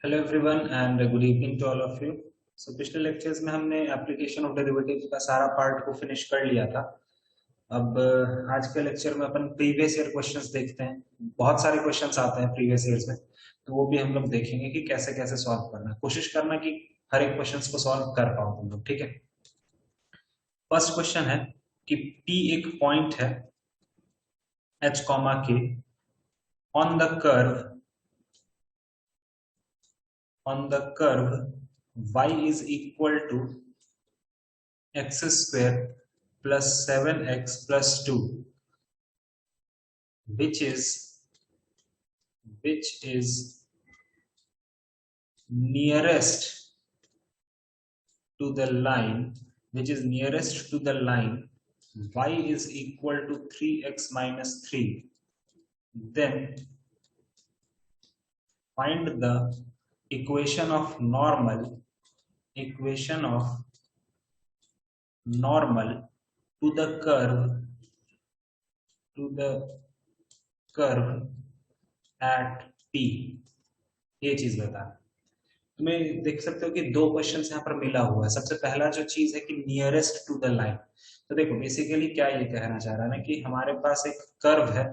Hello everyone and good evening to all of you. So पिछले lectures में हमने application of derivative का सारा पार्ट को फिनिश कर लिया था। अब आज के लेक्चर में अपन प्रीवियस ईयर क्वेश्चंस देखते हैं। बहुत सारे क्वेश्चंस आते हैं प्रीवियस ईयर्स में, तो वो भी हम लोग देखेंगे कि कैसे कैसे सॉल्व करना है। कोशिश करना कि हर एक क्वेश्चंस को सॉल्व कर पाओ तुम लोग, ठीक है। फर्स्ट क्वेश्चन है कि P एक पॉइंट है H, K on the curve y is equal to x square plus 7x plus 2, which is nearest to the line y is equal to 3x minus 3. Then find the equation of normal to the curve at P। ये चीज बता। तुम्हें देख सकते हो कि दो question यहाँ पर मिला हुआ है। सबसे पहला जो चीज है कि नियरेस्ट टू द लाइन, तो देखो बेसिकली क्या ये कहना चाह रहा है ना कि हमारे पास एक कर्व है।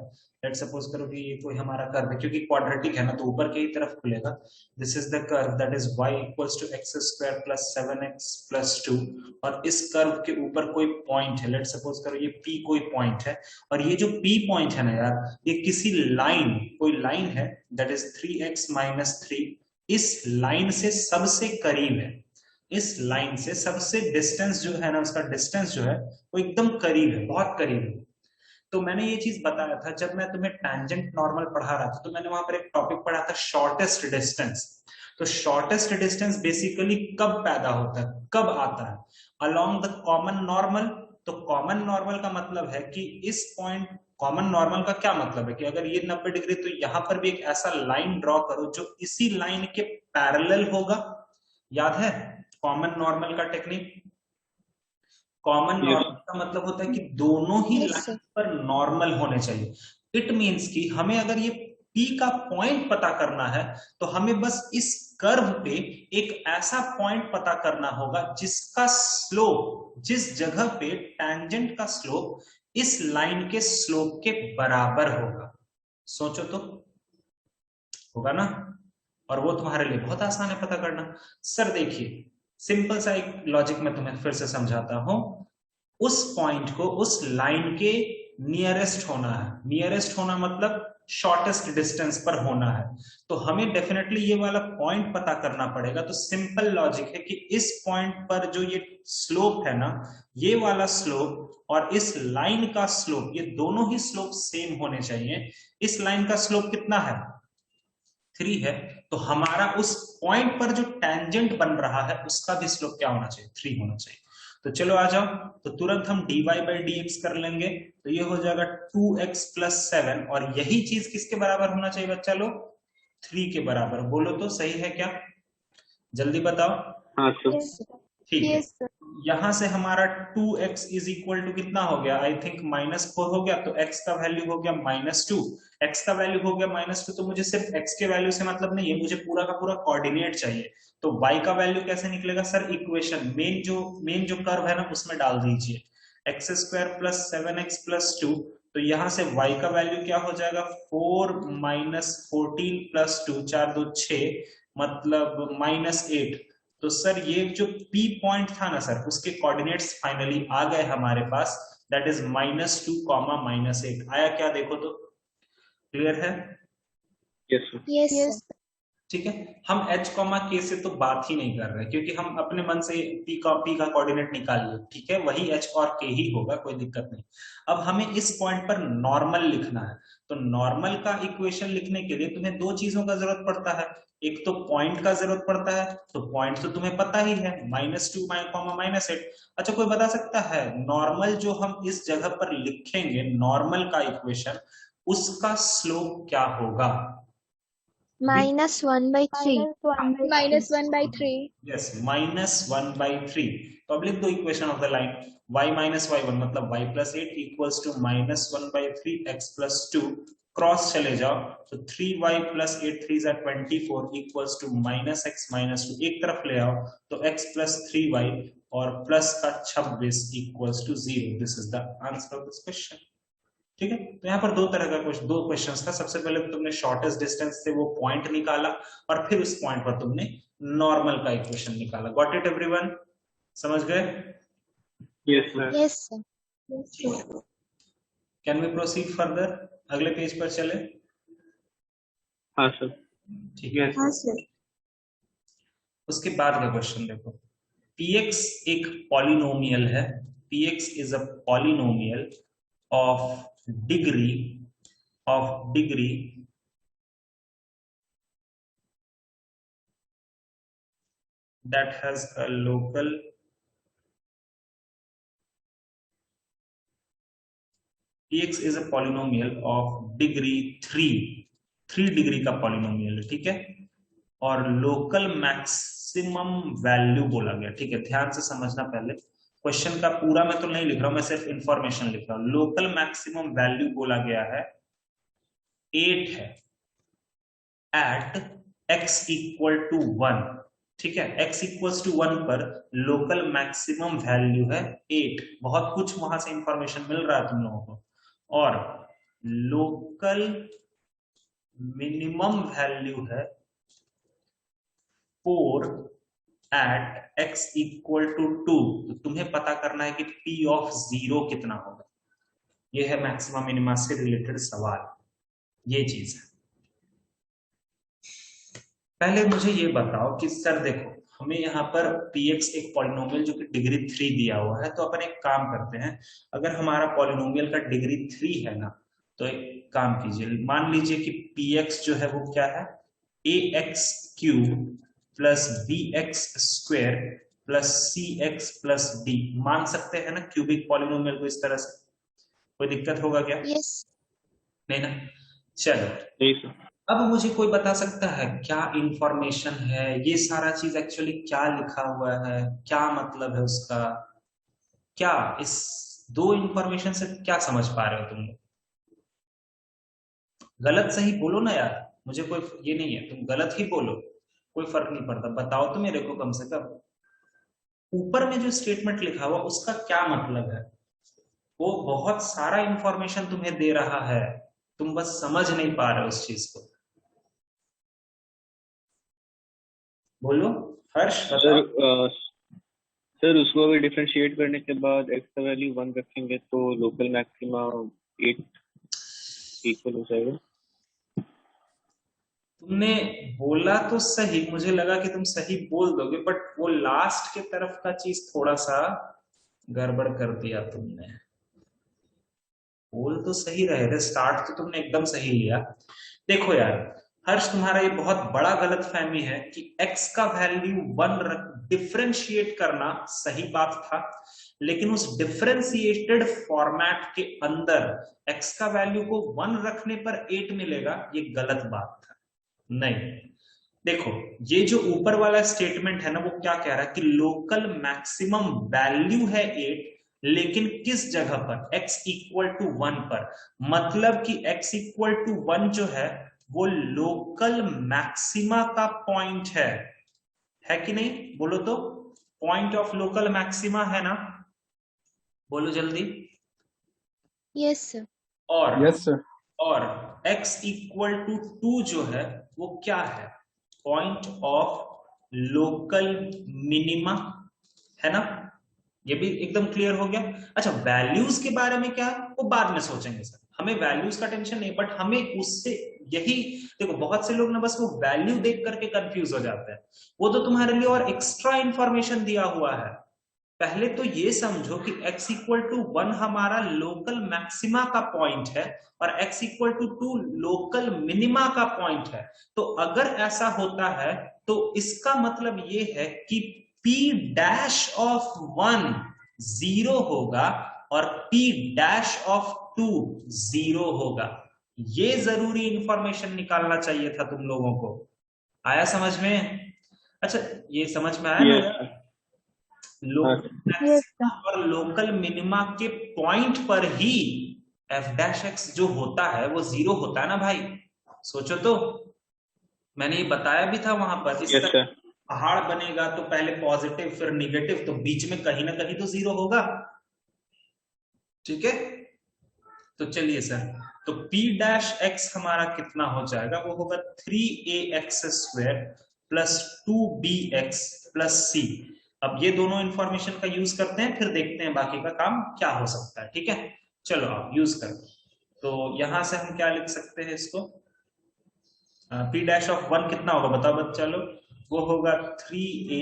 लेट सपोज करो कि ये कोई हमारा कर्व है, क्योंकि क्वाड्रेटिक है ना तो ऊपर के ही तरफ खुलेगा। This is the curve that is y equals to x square plus 7x plus 2, और इस कर्व के ऊपर कोई पॉइंट है। लेट सपोज करो ये P कोई पॉइंट है, और ये जो P पॉइंट है ना यार, ये किसी कोई लाइन है दैट इज 3x माइनस 3। इस लाइन से सबसे करीब है, इस लाइन से सबसे डिस्टेंस जो है ना, उसका डिस्टेंस जो है वो एकदम करीब है, बहुत करीब है। तो मैंने ये चीज बताया था जब मैं तुम्हें टैंजेंट नॉर्मल पढ़ा रहा था, तो मैंने वहां पर एक टॉपिक पढ़ा था शॉर्टेस्ट डिस्टेंस। तो शॉर्टेस्ट डिस्टेंस बेसिकली कब पैदा होता है, कब आता है? Along the common normal. तो कॉमन नॉर्मल का मतलब है कि इस पॉइंट, कॉमन नॉर्मल का क्या मतलब है कि अगर ये 90 डिग्री, तो यहां पर भी एक ऐसा लाइन ड्रॉ करो जो इसी लाइन के पैरेलल होगा। याद है कॉमन नॉर्मल का टेक्निक? कॉमन नॉर्मल का मतलब होता है कि दोनों ही लाइन पर नॉर्मल होने चाहिए। इट मींस कि हमें अगर ये P का पॉइंट पता करना है, तो हमें बस इस कर्व पे एक ऐसा पॉइंट पता करना होगा जिसका स्लोप, जिस जगह पे टैंजेंट का स्लोप इस लाइन के स्लोप के बराबर होगा। सोचो तो, होगा ना? और वो तुम्हारे लिए बहुत आसान है पता करना। सर देखिए, सिंपल सा एक लॉजिक में तुम्हें फिर से समझाता हूं। उस पॉइंट को उस लाइन के नियरेस्ट होना है। नियरेस्ट होना मतलब शॉर्टेस्ट डिस्टेंस पर होना है। तो हमें डेफिनेटली ये वाला पॉइंट पता करना पड़ेगा। तो सिंपल लॉजिक है कि इस पॉइंट पर जो ये स्लोप है ना, ये वाला स्लोप और इस लाइन का स्लोप, ये दोनों ही स्लोप सेम होने चाहिए। इस लाइन का स्लोप कितना है? 3 है। तो हमारा उस पॉइंट पर जो टैंजेंट बन रहा है उसका भी स्लोप क्या होना चाहिए? 3 होना चाहिए। तो चलो आ जाओ, तो तुरंत हम dy बाई dx कर लेंगे। तो ये हो जाएगा 2x प्लस 7, और यही चीज किसके बराबर होना चाहिए बच्चा लोग? 3 के बराबर। बोलो तो सही है क्या? जल्दी बताओ। हाँ सर। ठीक है। यहां से हमारा 2x इज इक्वल टू कितना हो गया? आई थिंक -4 हो गया। तो x का वैल्यू हो गया -2। x का वैल्यू हो गया -2, तो मुझे सिर्फ x के वैल्यू से मतलब नहीं है, मुझे पूरा का पूरा कोऑर्डिनेट चाहिए। तो y का वैल्यू कैसे निकलेगा सर? इक्वेशन मेन जो कर्व है ना उसमें डाल दीजिए। x square plus 7x plus 2। तो यहां से y का वैल्यू क्या हो जाएगा? 4 माइनस 14 प्लस 2, 4 2 6, मतलब -8। तो सर ये जो P पॉइंट था ना सर, उसके कोऑर्डिनेट्स फाइनली आ गए हमारे पास, दैट इज -2, -8 आया क्या? देखो तो, क्लियर है? Yes sir. ठीक है। हम h, k से तो बात ही नहीं कर रहे, क्योंकि हम अपने मन से P का कोऑर्डिनेट निकाल लिए, ठीक है, वही h और k ही होगा, कोई दिक्कत नहीं। अब हमें इस पॉइंट पर नॉर्मल लिखना है। तो नॉर्मल का इक्वेशन लिखने के लिए तुम्हें दो चीजों का जरूरत पड़ता है। एक तो पॉइंट का जरूरत पड़ता है, तो पॉइंट तो तुम्हें पता ही है, -2, -8। अच्छा, कोई बता सकता है नॉर्मल जो हम इस जगह पर लिखेंगे, नॉर्मल का इक्वेशन, उसका स्लोप क्या होगा? -1/3। -1/3। यस, -1/3। तो अब लिख दो equation of the line y - y1 मतलब y + 8 equals to -1/3 x + 2 cross चले जाओ तो 3y plus 8 3 24 equals to -x -2, एक तरफ ले आओ तो x प्लस 3y और प्लस का 26 equals to 0। This is the answer of this question. ठीक है, तो यहाँ पर दो तरह का क्वेश्चन, दो क्वेश्चंस था। सबसे पहले तुमने शॉर्टेस्ट डिस्टेंस से वो पॉइंट निकाला और फिर उस पॉइंट पर तुमने नॉर्मल का इक्वेशन निकाला। Got it everyone? समझ गए? Yes sir. Yes sir. Can we proceed further? अगले पेज पर चले। हाँ सर। ठीक है। हाँ सर। उसके बाद का क्वेश्चन देखो। px एक पॉलिनोमियल है। px is a polynomial of degree that has a local px is a polynomial of degree 3 degree का पॉलिनोमियल है। ठीक है, और लोकल मैक्सिमम वैल्यू बोला गया। ठीक है, ध्यान से समझना। पहले क्वेश्चन का पूरा मैं तो नहीं लिख रहा हूं, मैं सिर्फ इंफॉर्मेशन लिख रहा हूं। लोकल मैक्सिमम वैल्यू बोला गया है 8 है एट x इक्वल टू 1। ठीक है, x इक्वल्स टू 1 पर लोकल मैक्सिमम वैल्यू है 8। बहुत कुछ वहां से इंफॉर्मेशन मिल रहा है तुम लोगों को। और लोकल मिनिमम वैल्यू है 4 एट x इक्वल टू 2। तो तुम्हें पता करना है कि p ऑफ 0 कितना होगा। यह है मैक्सिमम मिनिमा से रिलेटेड सवाल, ये चीज है। पहले मुझे ये बताओ कि सर देखो, हमें यहाँ पर px एक पॉलिनोमियल जो कि डिग्री 3 दिया हुआ है, तो अपन एक काम करते हैं। अगर हमारा पॉलिनोमियल का डिग्री 3 है ना, तो एक काम कीजिए, मान लीजिए कि px जो है वो क्या है, ax cube plus bx square plus cx plus d। मान सकते हैं ना क्यूबिक पॉलिनोमियल को इस तरह से? कोई दिक्कत होगा क्या? यस। नहीं ना? चलो। नहीं सर। अब मुझे कोई बता सकता है क्या इंफॉर्मेशन है, ये सारा चीज एक्चुअली क्या लिखा हुआ है, क्या मतलब है उसका? क्या इस दो इंफॉर्मेशन से क्या समझ पा रहे हो तुम लोग? गलत सही बोलो ना यार, मुझे कोई ये नहीं है, तुम गलत ही बोलो, कोई फर्क नहीं पड़ता। बताओ तो मेरे को कम से कम ऊपर में जो स्टेटमेंट लिखा हुआ उसका क्या मतलब है। वो बहुत सारा इंफॉर्मेशन तुम्हें दे रहा है, तुम बस समझ नहीं पा रहे उस चीज को। बोलो हर्ष, बताओ। सर उसको अगर डिफरेंशिएट करने के बाद x का वैल्यू 1 रखेंगे तो लोकल मैक्सिमा 8 इक्वल हो जाएगा। तुमने बोला तो सही, मुझे लगा कि तुम सही बोल दोगे, बट वो लास्ट के तरफ का चीज थोड़ा सा गड़बड़ कर दिया तुमने। बोल तो सही रहे थे, स्टार्ट तो तुमने एकदम सही लिया। देखो यार हर्ष, तुम्हारा ये बहुत बड़ा गलत फहमी है कि x का वैल्यू 1 डिफरेंशिएट करना सही बात था, लेकिन उस डिफरेंशिएटेड फॉर्मेट के अंदर x का वैल्यू को 1 रखने पर 8 मिलेगा, ये गलत बात था। नहीं, देखो ये जो ऊपर वाला स्टेटमेंट है ना, वो क्या कह रहा है कि लोकल मैक्सिमम वैल्यू है 8, लेकिन किस जगह पर? x इक्वल टू 1 पर। मतलब कि x इक्वल टू 1 जो है वो लोकल मैक्सिमा का पॉइंट है कि नहीं? बोलो तो, पॉइंट ऑफ लोकल मैक्सिमा है ना? बोलो जल्दी। Yes sir. और यस सर। और x इक्वल टू 2 जो है वो क्या है? पॉइंट ऑफ लोकल मिनिमा, है ना? ये भी एकदम क्लियर हो गया। अच्छा, वैल्यूज के बारे में क्या है वो बाद में सोचेंगे सर, हमें वैल्यूज का टेंशन नहीं, बट हमें उससे यही देखो, बहुत से लोग ना बस वो वैल्यू देख करके कंफ्यूज हो जाते हैं। वो तो तुम्हारे लिए और एक्स्ट्रा इंफॉर्मेशन दिया हुआ है। पहले तो ये समझो कि x इक्वल टू 1 हमारा लोकल मैक्सिमा का पॉइंट है और x equal to 2 local minima का पॉइंट है। तो अगर ऐसा होता है तो इसका मतलब ये है कि p डैश ऑफ 1 0 होगा और p डैश ऑफ 2 0 होगा। ये जरूरी इंफॉर्मेशन निकालना चाहिए था तुम लोगों को। आया समझ में? अच्छा, ये समझ में आया ना? लोकल मैक्सिमा और लोकल मिनिमा के पॉइंट पर ही एफ डैश एक्स जो होता है वो 0 होता है ना भाई, सोचो तो, मैंने ये बताया भी था वहां पर। इस यस तरह सर। पहाड़ बनेगा तो पहले पॉजिटिव फिर निगेटिव, तो बीच में कहीं ना कहीं तो 0 होगा, ठीक है। तो चलिए सर, तो p डैश एक्स हमारा कितना हो जाएगा, वो होगा 3ax² plus 2bx plus c। अब ये दोनों इंफॉर्मेशन का यूज करते हैं, फिर देखते हैं बाकी का काम क्या हो सकता है, ठीक है। चलो आप यूज करो। तो यहां से हम क्या लिख सकते हैं इसको, p डैश ऑफ 1 कितना होगा बताओ बच्चा लोग, वो होगा 3a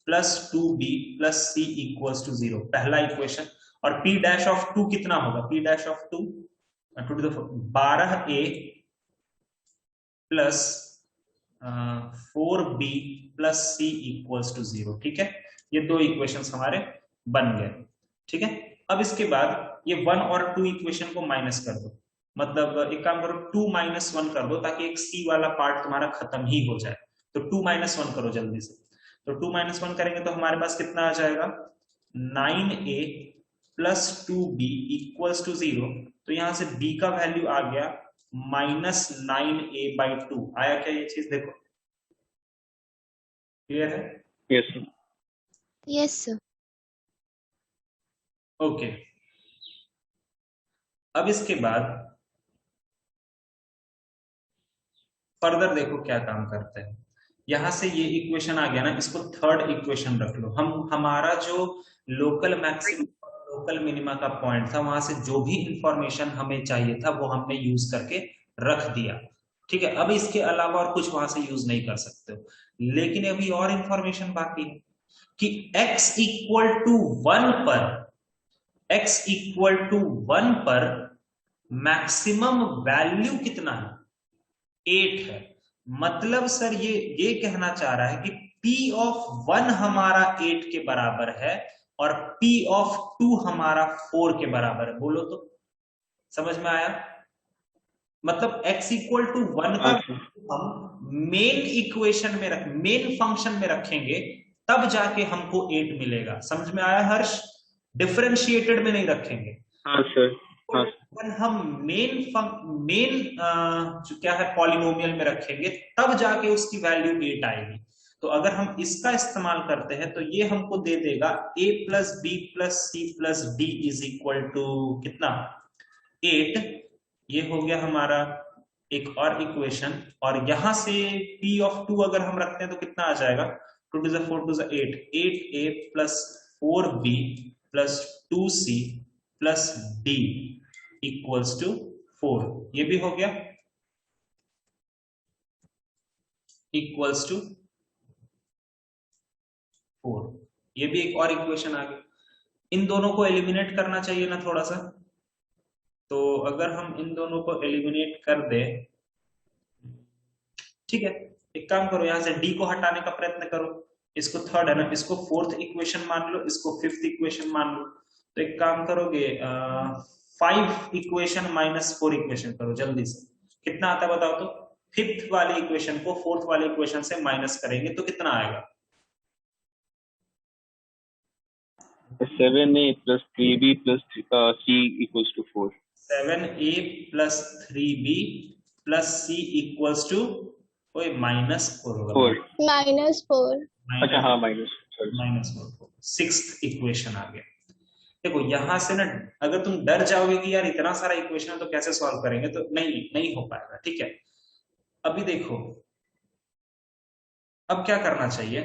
plus 2b plus c equals to 0, पहला इक्वेशन। और p डैश ऑफ 2 कितना होगा, p dash of 2 to the 12a plus 4b plus c equals to 0, ठीक है। ये दो इक्वेशंस हमारे बन गए, ठीक है। अब इसके बाद ये 1 और 2 इक्वेशन को माइनस कर दो, मतलब एक काम करो 2 माइनस 1 कर दो, ताकि एक c वाला पार्ट तुम्हारा खत्म ही हो जाए। तो 2 माइनस 1 करो जल्दी से। तो 2 माइनस 1 करेंगे तो हमारे पास कितना आ जाएगा, 9a plus 2b equals to 0। तो यहां से b का वैल्यू आ गया -9a/2। आया क्या ये चीज, देखो क्लियर है। Yes sir. Yes sir. Okay, अब इसके बाद फर्दर देखो क्या काम करते हैं। यहां से ये इक्वेशन आ गया ना, इसको थर्ड इक्वेशन रख लो। हम हमारा जो लोकल मैक्सिमम लोकल मिनिमा का पॉइंट था, वहां से जो भी इंफॉर्मेशन हमें चाहिए था वो हमने यूज करके रख दिया, ठीक है। अब इसके अलावा और कुछ वहां से यूज नहीं कर सकते हो, लेकिन अभी और इंफॉर्मेशन बाकी है कि x इक्वल टू 1 पर, x इक्वल टू 1 पर मैक्सिमम वैल्यू कितना है, 8 है। मतलब सर ये कहना चाह रहा है कि p ऑफ 1 हमारा 8 के बराबर है और p ऑफ 2 हमारा 4 के बराबर है। बोलो तो, समझ में आया। मतलब x इक्वल टू 1 का हम मेन इक्वेशन में मेन फंक्शन में रखेंगे, तब जाके हमको 8 मिलेगा। समझ में आया हर्ष, डिफरेंशिएटेड में नहीं रखेंगे। हाँ सर। हाँ पर हम मेन जो क्या है पॉलिनोमियल में रखेंगे, तब जाके उसकी वैल्यू 8 आएगी। तो अगर हम इसका इस्तेमाल करते हैं तो ये हमको दे देगा a plus B plus C plus D is equal to कितना, 8। ये हो गया हमारा एक और इक्वेशन। और यहां से p ऑफ 2 अगर हम रखते हैं तो कितना आ जाएगा, 2 to the 4 to the 8, 8a plus 4b plus 2c plus d equals to 4। ये भी हो गया इक्वल्स टू 4। ये भी एक और इक्वेशन आ गई। इन दोनों को एलिमिनेट करना चाहिए ना थोड़ा सा, तो अगर हम इन दोनों को एलिमिनेट कर दे, ठीक है, एक काम करो यहां से d को हटाने का प्रयत्न करो। इसको थर्ड है ना, इसको फोर्थ इक्वेशन मान लो, इसको फिफ्थ इक्वेशन मान लो। तो एक काम करोगे 5 इक्वेशन माइनस 4 इक्वेशन करो जल्दी से, कितना आता है बताओ तो। फिफ्थ वाले इक्वेशन को फोर्थ वाले इक्वेशन से माइनस करेंगे तो कितना आएगा, 7a plus 3b plus c equals to 4. 7a plus 3b plus c equals to -4 होगा। 4. -4। अच्छा हाँ माइनस, -4 सिक्स्थ इक्वेशन आ गया। देखो यहां से ना, अगर तुम डर जाओगे कि यार इतना सारा इक्वेशन तो कैसे सॉल्व करेंगे, तो नहीं हो पाएगा, ठीक है। अभी देखो अब क्या करना चाहिए,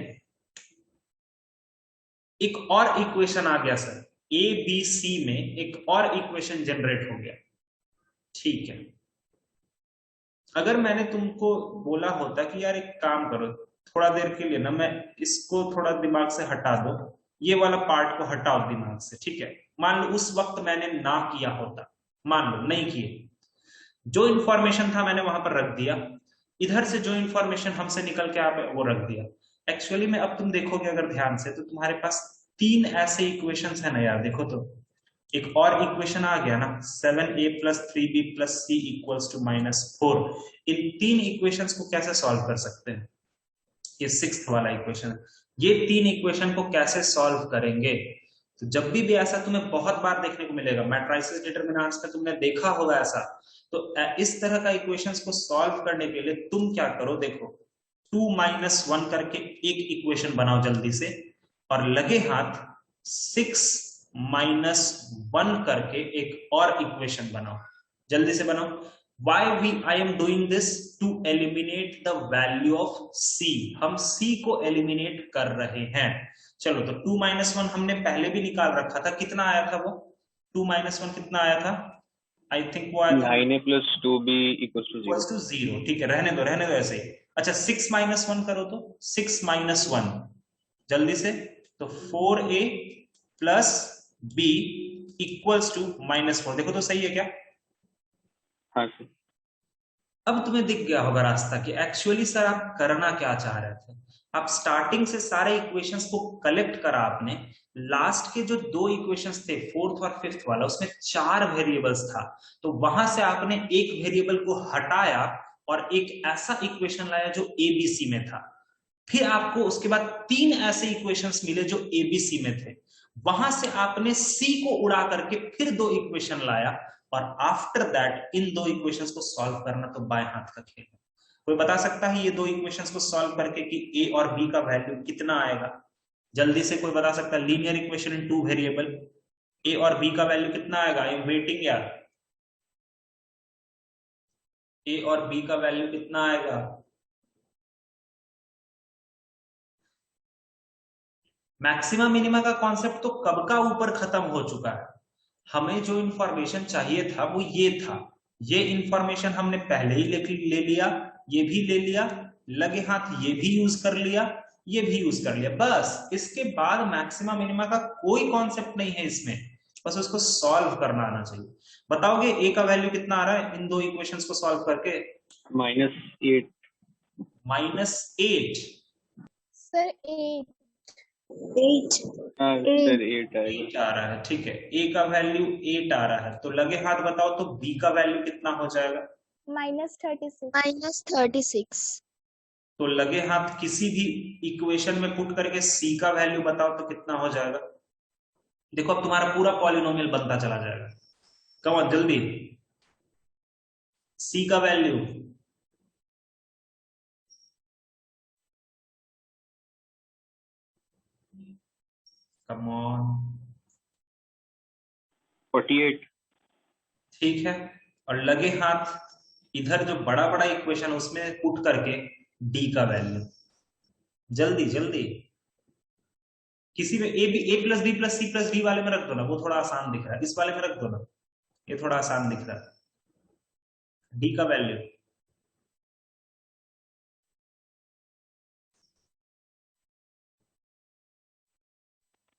एक और इक्वेशन आ गया सर, ए बी सी में एक और इक्वेशन जनरेट हो गया, ठीक है। अगर मैंने तुमको बोला होता कि यार एक काम करो, थोड़ा देर के लिए ना मैं इसको थोड़ा दिमाग से हटा दो, ये वाला पार्ट को हटाओ दिमाग से, ठीक है। मान लो उस वक्त मैंने ना किया होता, मान लो नहीं किए, जो इंफॉर्मेशन था मैंने वहां पर रख दिया, इधर से जो इंफॉर्मेशन हमसे निकल के आ वो रख दिया। एक्चुअली में अब तुम देखोगे अगर ध्यान से, तो तुम्हारे पास 3 ऐसे इक्वेशंस है ना यार, देखो तो एक और इक्वेशन आ गया ना, 7a plus 3b plus C equals to -4। इन 3 इक्वेशंस को कैसे सॉल्व कर सकते हैं, ये सिक्स्थ वाला इक्वेशन, ये 3 इक्वेशन को कैसे सॉल्व करेंगे, तो जब भी ऐसा तुम्हें बहुत बार देखने को मिलेगा, मैट्रिसेस डिटरमिनेंट्स में तुमने देखा होगा ऐसा, तो इस तरह का इक्वेशंस को सॉल्व करने के लिए तुम क्या करो, देखो 2 माइनस 1 करके एक इक्वेशन बनाओ जल्दी से, और लगे हाथ 6 माइनस 1 करके एक और इक्वेशन बनाओ, जल्दी से बनाओ। Why I am doing this? To eliminate the value of c, हम c को एलिमिनेट कर रहे हैं। चलो, तो 2 माइनस 1 हमने पहले भी निकाल रखा था, कितना आया था वो 2 माइनस 1 कितना आया था, आई थिंक वो आया था 9a plus 2b equals to 0. 0। ठीक है, रहने दो ऐसे ही। अच्छा, 6 माइनस 1 करो, तो 6 माइनस 1 जल्दी से, तो 4a plus b equals to -4। देखो तो सही है क्या? हाँ सर। अब तुम्हें दिख गया होगा रास्ता कि एक्चुअली सर आप करना क्या चाह रहे थे। आप स्टार्टिंग से सारे इक्वेशंस को कलेक्ट करा आपने, लास्ट के जो 2 इक्वेशंस थे, 4th और 5th वाला, उसमें 4 वेरिएबल्स था, तो वहां से आपने एक वेरिएबल को हटाया और एक ऐसा इक्वेशन लाया जो एबीसी में था। फिर आपको उसके बाद 3 ऐसे इक्वेशंस मिले जो एबीसी में थे, वहां से आपने सी को उड़ा करके फिर 2 इक्वेशन लाया, और आफ्टर दैट इन 2 इक्वेशंस को सॉल्व करना तो बाएं हाथ का खेल है। कोई बता सकता है ये 2 इक्वेशंस को सॉल्व करके कि ए और बी का वैल्यू कितना आएगा? जल्दी से कोई बता सकता है? लीनियर इक्वेशन इन 2 वेरिएबल, ए और बी का वैल्यू कितना आएगा? आई एम वेटिंग यार। ए और बी का वैल्यू कितना आएगा? मैक्सिमा मिनिमा का कॉन्सेप्ट तो कब का ऊपर खत्म हो चुका है। हमें जो इंफॉर्मेशन चाहिए था वो ये था, ये इंफॉर्मेशन हमने पहले ही ले लिया, ये भी ले लिया, लगे हाथ ये भी यूज कर लिया, ये भी यूज कर लिया, बस इसके बाद मैक्सिमा मिनिमा का कोई कॉन्सेप्ट नहीं है इसमें, बस उसको सॉल्व करना आना चाहिए। बताओगे ए का वैल्यू कितना आ रहा है इन 2 इक्वेशंस को सॉल्व करके? -8. -8। सर 8 8 हाँ सर 8 आएगा। 8 आ रहा है, ठीक है, ए का वैल्यू 8 आ रहा है, तो लगे हाथ बताओ तो बी का वैल्यू कितना हो जाएगा? -36 तो लगे हाथ किसी भी इक्वेशन में पुट करके सी का वैल्यू बताओ तो कितना हो जाएगा? देखो अब तुम्हारा पूरा पॉलिनोमियल बनता चला जाएगा। कम ऑन जल्दी, सी का वैल्यू कम ऑन 48. ठीक है, और लगे हाथ इधर जो बड़ा बड़ा इक्वेशन उसमें पुट करके डी का वैल्यू, जल्दी जल्दी, किसी में A plus B plus C plus D वाले में रख दो ना, वो थोड़ा आसान दिख रहा है, इस वाले में रख दो ना, ये थोड़ा आसान दिख रहा है। डी का वैल्यू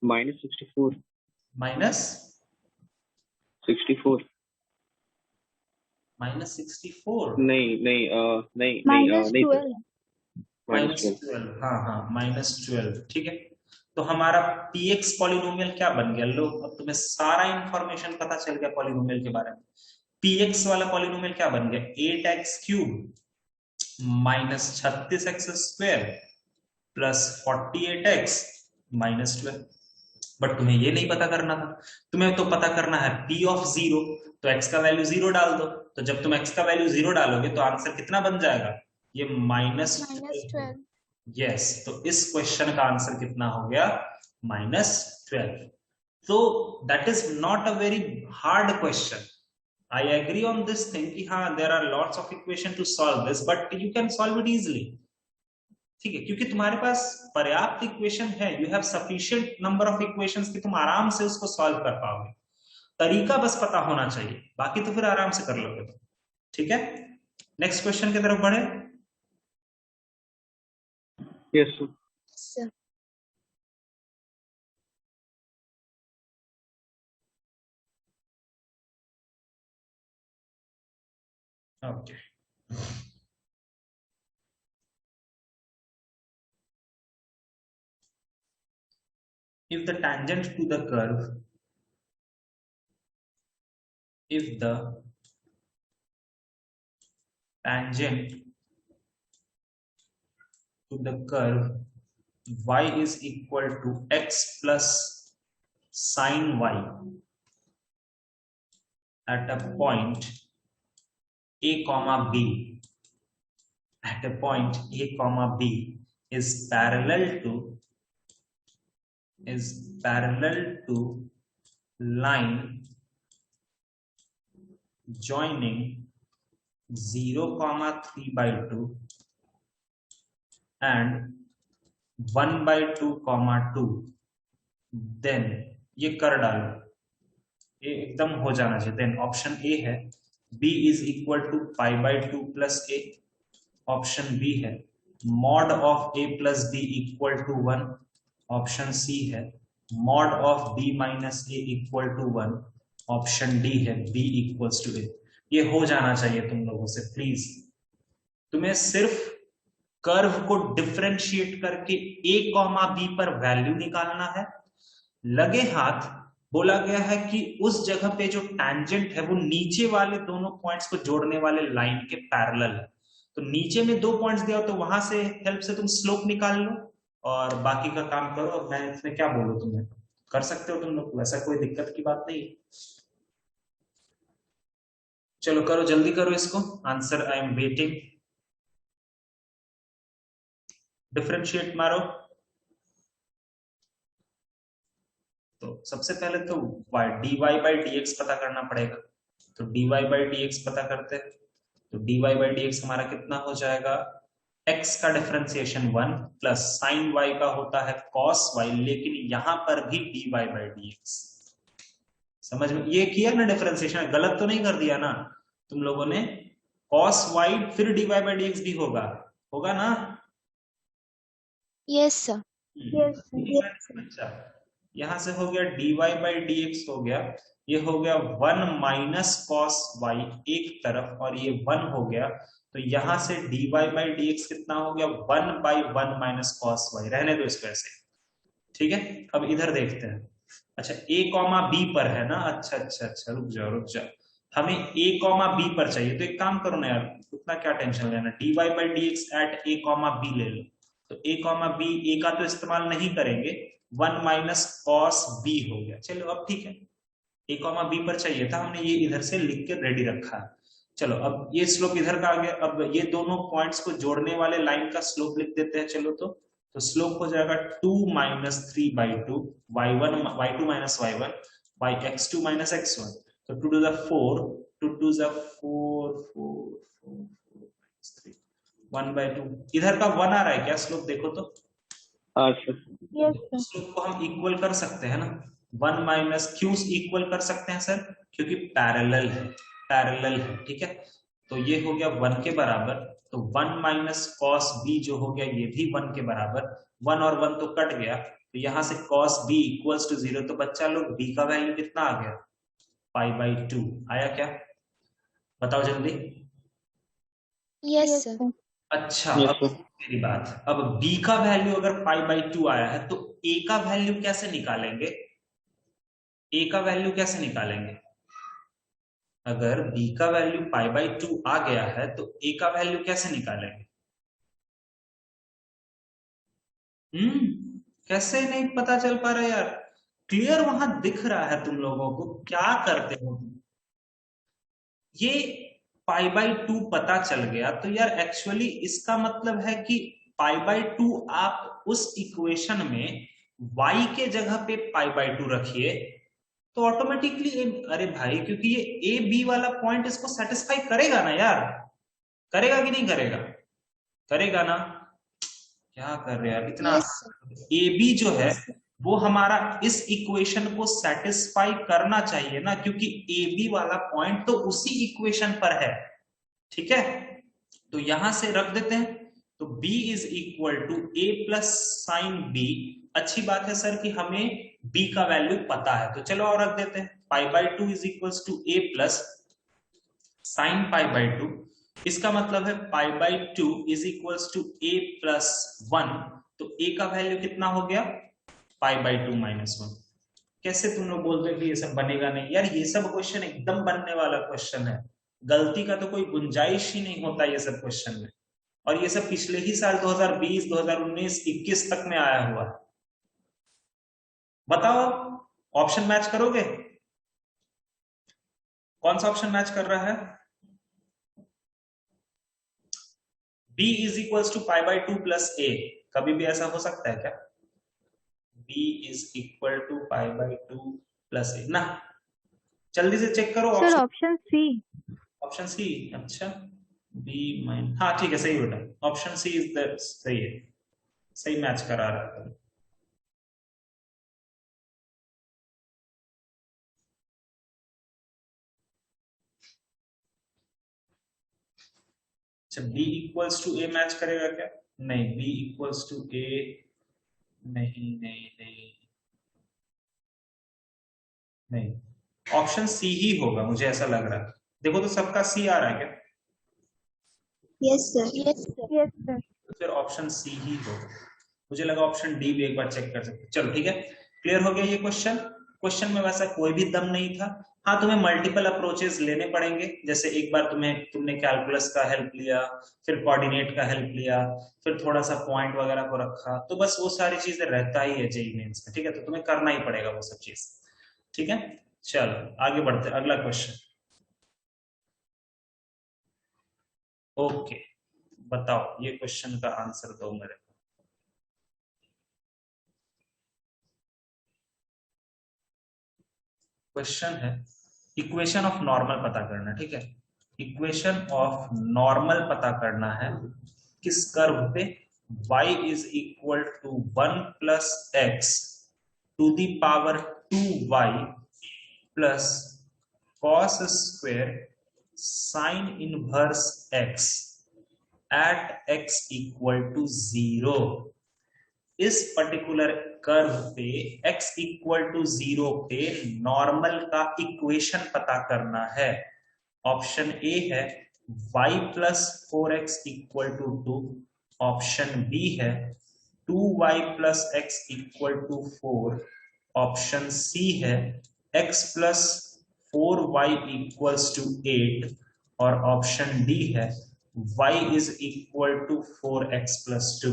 -64. माइनस -64. -64 नहीं नहीं नहीं नहीं -12 -12, हाँ हाँ -12, ठीक है। तो हमारा px पॉलिनोमियल क्या बन गया? लो, अब तुम्हें सारा इंफॉर्मेशन पता चल गया पॉलिनोमियल के बारे में। px वाला पॉलिनोमियल क्या बन गया? 8x³ minus 36x² plus 48x -12। But तुम्हें ये नहीं पता करना था, तुम्हें तो पता करना है p ऑफ 0, तो x का वैल्यू 0 डाल दो, तो जब तुम x का वैल्यू 0 डालोगे तो आंसर कितना बन जाएगा? ये -12। यस, तो इस क्वेश्चन का आंसर कितना हो गया? -12। तो that is not a very hard question. I agree on this thing कि हाँ there are lots of equation to solve this, but you can solve it easily, ठीक है, क्योंकि तुम्हारे पास पर्याप्त इक्वेशन है, you have sufficient number of equations कि तुम आराम से उसको सॉल्व कर पाओगे। तरीका बस पता होना चाहिए, बाकी तो फिर आराम से कर लोगे तुम, ठीक है। नेक्स्ट क्वेश्चन की तरफ बढ़े। Yes sir. Sir okay, if the tangent to the curve, if the tangent to the curve y is equal to x plus sin y at a point a comma b, at a point a comma b is parallel to line joining 0,3/2 and 1/2,2, then ये कर डालो, ये एकदम हो जाना चाहिए। Then option A है b is equal to π/2 plus a, option B है mod of a plus b equal to 1, option C है mod of b minus a equal to 1, option D है b इक्वल्स टू a। ये हो जाना चाहिए तुम लोगों से। प्लीज तुम्हें सिर्फ कर्व को डिफरेंशिएट करके a कॉमा b पर वैल्यू निकालना है। लगे हाथ बोला गया है कि उस जगह पे जो टैंजेंट है वो नीचे वाले दोनों पॉइंट्स को जोड़ने वाले लाइन के पैरेलल है, तो नीचे में 2 पॉइंट्स दिया तो वहां से हेल्प से तुम स्लोप निकाल लो और बाकी का काम करो। मैं इसमें क्या बोलूं, तुम्हें कर सकते हो तुम लोग, वैसा कोई दिक्कत की बात नहीं। चलो करो, जल्दी करो इसको, answer I am waiting. Differentiate मारो। तो सबसे पहले तो dy/dx पता करना पड़ेगा, तो dy/dx पता करते हैं। तो dy/dx हमारा कितना हो जाएगा, x का डिफरेंशिएशन 1 प्लस साइन y का होता है cos y, लेकिन यहां पर भी dy/dx। समझ में ये किया ना डिफरेंशिएशन, गलत तो नहीं कर दिया ना तुम लोगों ने। cos y फिर dy/dx भी होगा ना? Yes sir. अच्छा, यहां से हो गया dy/dx हो गया, ये हो गया 1 माइनस cos y एक तरफ और ये 1 हो गया, तो यहां से dy/dx कितना हो गया 1/1 माइनस cos y। रहने दो इसको ऐसे, ठीक है। अब इधर देखते हैं। अच्छा a कॉमा b पर है ना, अच्छा रुक जाओ, हमें a कॉमा b पर चाहिए, तो एक काम करो ना यार, उतना क्या टेंशन लेना, dy/dx eight a comma b ले लो। तो a कॉमा b, a का तो इस्तेमाल नहीं करेंगे, 1 माइनस cos b हो गया। चलो अब ठीक है, a कॉमा b पर चाहिए था, हमने ये इधर से लिख के रेडी रखा है। चलो अब ये स्लोप इधर का आ गया, अब ये दोनों पॉइंट्स को जोड़ने वाले लाइन का स्लोप लिख देते हैं। चलो तो स्लोप हो जाएगा 2 minus 3/2 y2 minus y1 by x2 minus x1। तो 2 to the 4, 2 to the 4, 1/2, इधर का 1 आ रहा है क्या स्लोप, देखो तो। स्लोप को हम इक्वल कर सकते हैं ना, 1 माइनस क्यों इक्वल कर सकते हैं सर, क्योंकि पैरेलल है, ठीक है। तो ये हो गया 1 के बराबर, तो 1 माइनस cos b जो हो गया ये भी 1 के बराबर, 1 और 1 तो कट गया, तो यहां से cos b इक्वल्स टू 0। तो बच्चा लोग b का वैल्यू कितना आ गया, π/2 आया क्या, बताओ जल्दी। Yes sir. अच्छा अब मेरी बात, अब b का वैल्यू अगर π/2 आया है तो a का वैल्यू कैसे निकालेंगे, अगर b का वैल्यू π/2 आ गया है तो a का वैल्यू कैसे निकालेंगे? कैसे नहीं पता चल पा रहा यार, क्लियर वहां दिख रहा है तुम लोगों को, क्या करते हो ये π/2 पता चल गया तो यार एक्चुअली इसका मतलब है कि π/2 आप उस इक्वेशन में y के जगह पे π/2 रखिए तो ऑटोमेटिकली, अरे भाई क्योंकि ये ए बी वाला पॉइंट इसको सेटिस्फाई करेगा ना यार, करेगा कि नहीं करेगा ना, क्या कर रहे यार इतना। ए बी जो है वो हमारा इस इक्वेशन को सेटिस्फाई करना चाहिए ना, क्योंकि ए बी वाला पॉइंट तो उसी इक्वेशन पर है, ठीक है। तो यहां से रख देते हैं, तो b is equal to a plus sine b। अच्छी बात है सर कि हमें b का वैल्यू पता है, तो चलो और रख देते हैं, π/2 is equal to a plus sine π/2। इसका मतलब है π/2 is equal to a plus 1, तो a का वैल्यू कितना हो गया π/2 माइनस 1। कैसे तुम लोग बोलते हो कि ये सब बनेगा नहीं, यार ये सब क्वेश्चन एकदम बनने वाला क्वेश्चन है, गलती का तो कोई गुंजाइश ही नहीं होता ये सब क्वेश्चन में, और ये सब पिछले ही साल 2020, 2019, 21 तक में आया हुआ है। बताओ ऑप्शन मैच करोगे? कौन सा ऑप्शन मैच कर रहा है? b is equal to pi by 2 plus A. कभी भी ऐसा हो सकता है क्या? b is equal to pi by 2 plus A ना। जल्दी से चेक करो sir option. Option C. Option C. अच्छा, b माइन, हाँ ठीक है, सही बेटा, ऑप्शन सी इज द सही है, सही मैच करा रहा है। अच्छा, b equals to A match करेगा क्या? नहीं, b इक्वल्स टू ए नहीं नहीं नहीं नहीं, ऑप्शन सी ही होगा, मुझे ऐसा लग रहा है। देखो तो सबका सी आ रहा है क्या? Yes, sir. Yes, sir. Yes sir. तो फिर ऑप्शन सी ही होगा। मुझे लगा ऑप्शन डी भी एक बार चेक कर सकते। चलो ठीक है, क्लियर हो गया ये क्वेश्चन। क्वेश्चन में वैसा कोई भी दम नहीं था। हाँ, तुम्हें मल्टीपल अप्रोचेस लेने पड़ेंगे, जैसे एक बार तुमने कैलकुलस का हेल्प लिया, फिर कोऑर्डिनेट का हेल्प लिया, फिर थोड़ा सा पॉइंट वगैरह को रखा, तो बस वो सारी चीजें रहता ही है जेईई मेंस में, ठीक है? तो तुम्हें करना ही पड़ेगा वो सब चीज, ठीक है? चलो आगे बढ़ते, अगला क्वेश्चन। ओके, बताओ ये क्वेश्चन का आंसर दो मेरे को। क्वेश्चन है इक्वेशन ऑफ नॉर्मल पता करना, ठीक है? इक्वेशन ऑफ नॉर्मल पता करना है किस कर्व पे? y is equal to 1 plus x to the power 2y plus cos square sine inverse x at x equal to 0। इस पर्टिकुलर कर्व पे x इक्वल टू 0 पे नॉर्मल का इक्वेशन पता करना है। ऑप्शन ए है y plus 4x equal to 2, option B है 2y plus x equal to 4, option C है x plus 4y equals to 8, और ऑप्शन डी है y is equal to 4x plus 2।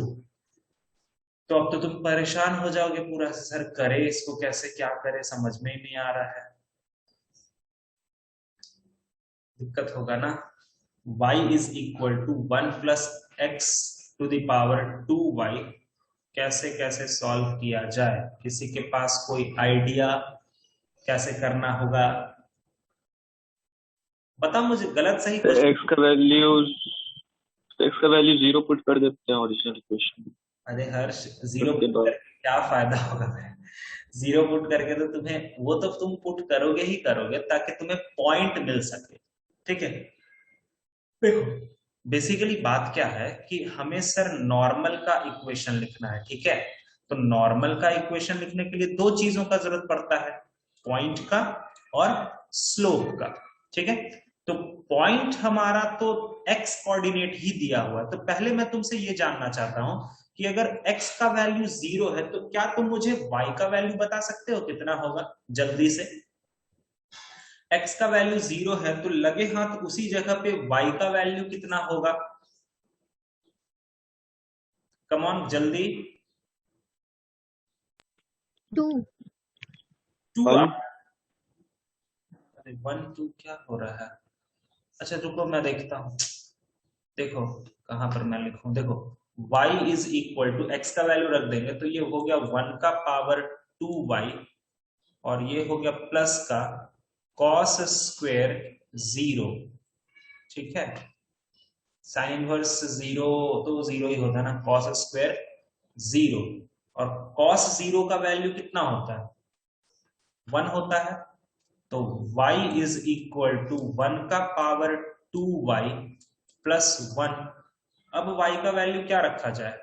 तो अब तो तुम परेशान हो जाओगे पूरा, सर करे इसको कैसे, क्या करे, समझ में ही नहीं आ रहा है। दिक्कत होगा ना। y is equal to 1 plus x to the power 2y कैसे कैसे सॉल्व किया जाए? किसी के पास कोई आइडिया कैसे करना होगा? बता मुझे, गलत सही कुछ। x का वैल्यू 0 पुट कर देते हैं ओरिजिनल इक्वेशन। अरे हर्ष, 0 पुट करके क्या फायदा होगा? 0 पुट करके तो तुम्हें, वो तो तुम पुट करोगे ही करोगे ताकि तुम्हें पॉइंट मिल सके, ठीक है? देखो बेसिकली बात क्या है कि हमें सर नॉर्मल का इक्वेशन लिखना है, ठीक है? तो नॉर्मल का इक्वेशन लिखने के लिए दो चीजों का जरूरत पड़ता है, पॉइंट का और स्लोप का, ठीक है? तो पॉइंट हमारा तो एक्स कोऑर्डिनेट ही दिया हुआ है। तो पहले मैं तुमसे ये जानना चाहता हूं कि अगर x का वैल्यू 0 है तो क्या तुम मुझे y का वैल्यू बता सकते हो कितना होगा जल्दी से? x का वैल्यू 0 है तो लगे हाथ उसी जगह पे y का वैल्यू कितना होगा? कम ऑन जल्दी। 2. 2। 1 अरे 1 2 क्या हो रहा है? अच्छा रुको मैं देखता हूं। देखो कहां पर मैं लिखूं, देखो y is equal to, x का वैल्यू रख देंगे तो ये हो गया 1 का पावर 2y, और ये हो गया प्लस का cos स्क्वेयर 0, ठीक है? साइन इनवर्स 0 तो 0 ही होता है ना, cos स्क्वेयर 0, और cos 0 का वैल्यू कितना होता है? 1 होता है। तो y इज इक्वल टू 1 का पावर 2y प्लस 1। अब y का वैल्यू क्या रखा जाए?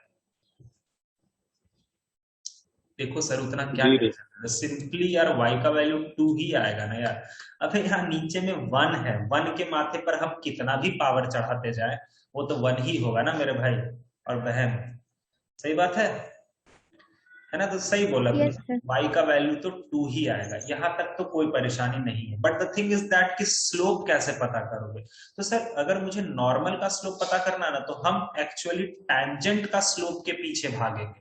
देखो सर उतना क्या कर सकते, सिंपली यार y का वैल्यू 2 ही आएगा ना यार। अब यहाँ नीचे में 1 है, 1 के माथे पर हम कितना भी पावर चढ़ाते जाए वो तो 1 ही होगा ना मेरे भाई और बहन। सही बात है ना? तो सही बोला Yes, तुमने, y का वैल्यू तो 2 ही आएगा, यहाँ तक तो कोई परेशानी नहीं है। But the thing is that कि स्लोप कैसे पता करोगे? तो सर अगर मुझे नॉर्मल का स्लोप पता करना है ना, तो हम एक्चुअली टैंजेंट का स्लोप के पीछे भागेंगे।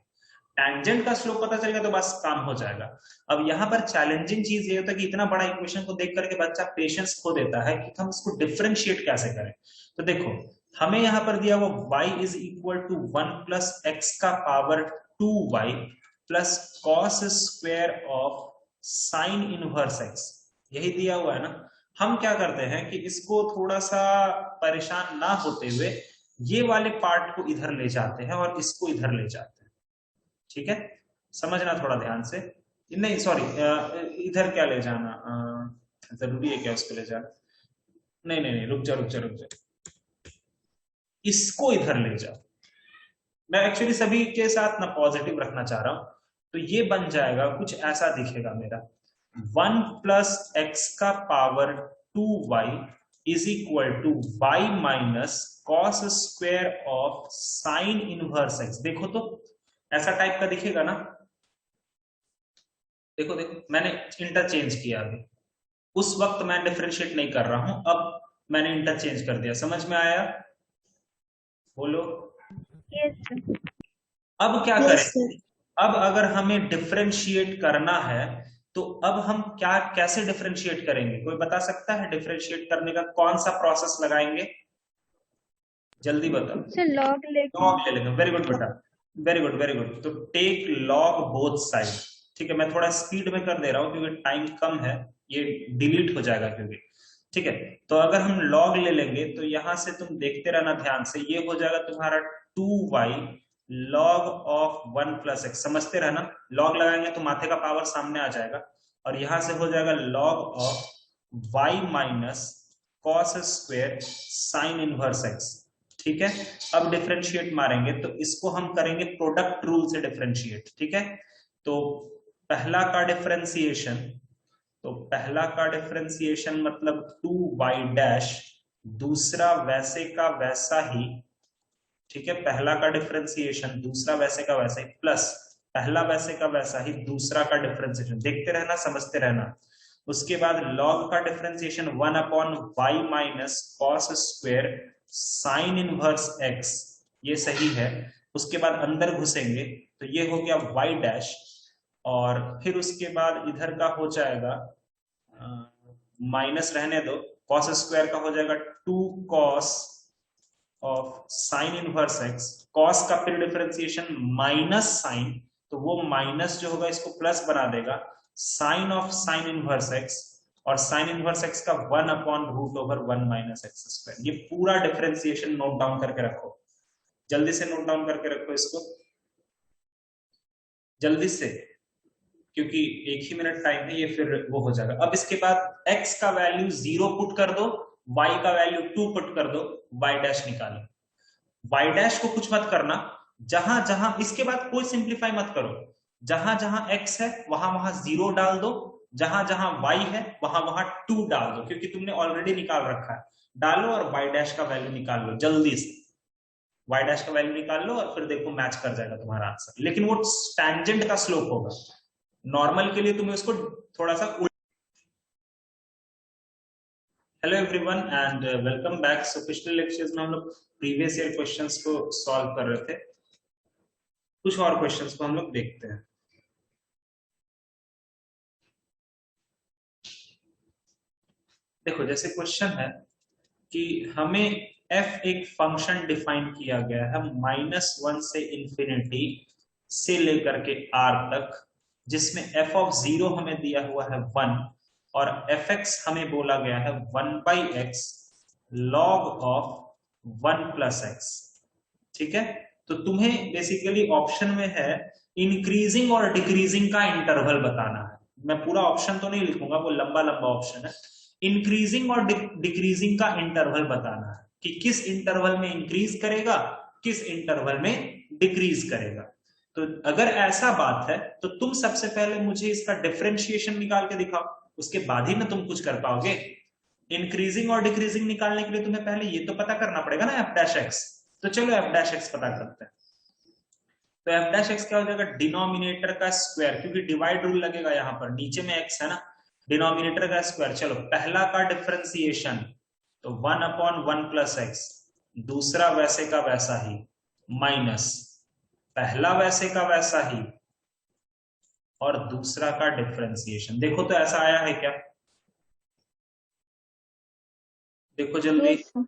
टेंजेंट का स्लोप पता चलेगा तो बस काम हो जाएगा। अब यहाँ पर चैलेंजिंग चीज ये होता है कि इतना बड़ा इक्वेशन को देख करके बच्चा पेशेंस खो देता है कि हम इसको डिफरेंशिएट कैसे करें। तो देखो हमें यहाँ पर दिया हुआ y is equal to 1 plus x का power 2y plus cos square of sine inverse x, यही दिया हुआ है ना। हम क्या करते हैं कि इसको थोड़ा सा परेशान ना होते हुए ये वाले पार्ट को इधर ले जाते हैं और इसको इधर ले जाते हैं, ठीक है। समझना थोड़ा ध्यान से, नहीं सॉरी इधर क्या ले जाना, जरूरी है क्या उसको ले जाना, नहीं नहीं नहीं रुक जा रुक जा रुक जा, इसको इधर ले जाओ। मैं एक्चुअली सभी के साथ ना पॉजिटिव रखना चाह रहा हूं, तो ये बन जाएगा कुछ ऐसा दिखेगा मेरा 1 प्लस एक्स का power 2y is equal to y minus cos square of sine inverse x। देखो तो ऐसा टाइप का दिखेगा ना, देखो देखो मैंने इंटरचेंज किया अभी, उस वक्त मैं डिफरेंशिएट नहीं कर रहा हूं, अब मैंने इंटरचेंज कर दिया, समझ में आया? बोलो। Yes, sir. अब क्या Yes, करें, sir. अब अगर हमें डिफरेंशिएट करना है तो अब हम क्या कैसे डिफरेंशिएट करेंगे? कोई बता सकता है डिफरेंशिएट करने का कौन सा प्रोसेस लगाएंगे? जल्दी बताओ। Sir, log लेके लॉग ले लेंगे, वेरी गुड बेटा, वेरी गुड वेरी गुड। तो टेक लॉग बोथ साइड, ठीक है। मैं थोड़ा स्पीड में कर दे रहा हूं क्योंकि टाइम कम है, ये डिलीट हो जाएगा क्योंकि, ठीक है। तो अगर हम लॉग ले लेंगे तो यहां से तुम देखते रहना ध्यान से, ये हो जाएगा तुम्हारा 2y log of 1 plus x, समझते रहना। लॉग लगाएंगे तो माथे का पावर सामने आ जाएगा, और यहां से हो जाएगा log of y minus cos square sine inverse x, ठीक है। अब डिफरेंशिएट मारेंगे तो इसको हम करेंगे प्रोडक्ट रूल से डिफरेंशिएट, ठीक है। तो पहला का डिफरेंशिएशन, तो पहला का डिफरेंशिएशन मतलब 2y डैश, दूसरा वैसे का वैसा ही, ठीक है। पहला का डिफरेंशिएशन दूसरा वैसे का वैसा ही, प्लस पहला वैसे का वैसा ही दूसरा का डिफरेंशिएशन, देखते रहना समझते रहना। उसके बाद log का differentiation 1 upon y minus cos square sine inverse x, ये सही है। उसके बाद अंदर घुसेंगे तो ये हो गया y डैश, और फिर उसके बाद इधर का हो जाएगा माइनस रहने दो, कॉस स्क्वायर का हो जाएगा 2 cos of sine inverse x, cos का फिर डिफरेंशिएशन माइनस साइन, तो वो माइनस जो होगा इसको प्लस बना देगा, sine of sine inverse x, और साइन इनवर्स x का 1 upon root over 1 minus x square. ये पूरा डिफरेंशिएशन नोट डाउन करके रखो, जल्दी से नोट डाउन करके रखो इसको जल्दी से, क्योंकि 1 ही मिनट टाइम है, ये फिर वो हो जाएगा। अब इसके बाद x का वैल्यू 0 पुट कर दो, y का वैल्यू 2 पुट कर दो, y डैश निकालो। y डैश को कुछ मत करना, जहां जहां इसके बाद कोई सिंप्लीफाई मत करो, जहां जहां x है वहां वहां 0 डाल दो, जहां जहां y है वहां वहां 2 डाल दो, क्योंकि तुमने ऑलरेडी निकाल रखा है। डालो और y डैश का वैल्यू निकाल लो जल्दी से, y डैश का वैल्यू निकाल लो और फिर देखो मैच कर जाएगा तुम्हारा आंसर, लेकिन वो टेंजेंट का स्लोप होगा। नॉर्मल के लिए तुम्हें उसको थोड़ा सा hello everyone and welcome back. So पिछले लेक्चर्स में हम लोग प्रीवियस ईयर क्वेश्चंस को सॉल्व कर रहे थे, कुछ और क्वेश्चंस को हम लोग देखते हैं। देखो जैसे क्वेश्चन है कि हमें f एक फंक्शन डिफाइन किया गया है -1 से इंफिनिटी से लेकर के r तक, जिसमें f ऑफ 0 हमें दिया हुआ है 1 और fx हमें बोला गया है 1/x log of 1 plus x, ठीक है। तो तुम्हें बेसिकली ऑप्शन में है इंक्रीजिंग और डिक्रीजिंग का इंटरवल बताना है। मैं पूरा ऑप्शन तो नहीं लिखूंगा, वो लंबा लंबा ऑप्शन है। इंक्रीजिंग और डिक्रीजिंग का इंटरवल बताना है कि किस इंटरवल में इंक्रीज करेगा, किस इंटरवल में डिक्रीज करेगा। तो अगर ऐसा बात है तो तुम सबसे पहले मुझे इसका डिफरेंशिएशन निकाल के दिखाओ, उसके बाद ही ना तुम कुछ कर पाओगे। इंक्रीजिंग और डिक्रीजिंग निकालने के लिए तुम्हें पहले ये तो पता करना पड़ेगा ना f डैश x। तो चलो f डैश x पता करते हैं। तो f डैश x क्या हो जाएगा, डिनोमिनेटर का स्क्वायर, क्योंकि डिवाइड रूल लगेगा यहाँ पर, नीचे में x है ना, डिनोमिनेटर का स्क्वायर। चलो पहला का डिफरेंशिएशन तो 1 अपॉन 1 प्लस एक्स, दूसरा वैसे का वैसा ही माइनस पहला वैसे का वैसा ही और दूसरा का डिफरेंशिएशन। देखो तो ऐसा आया है क्या? देखो जल्दी। Yes, sir.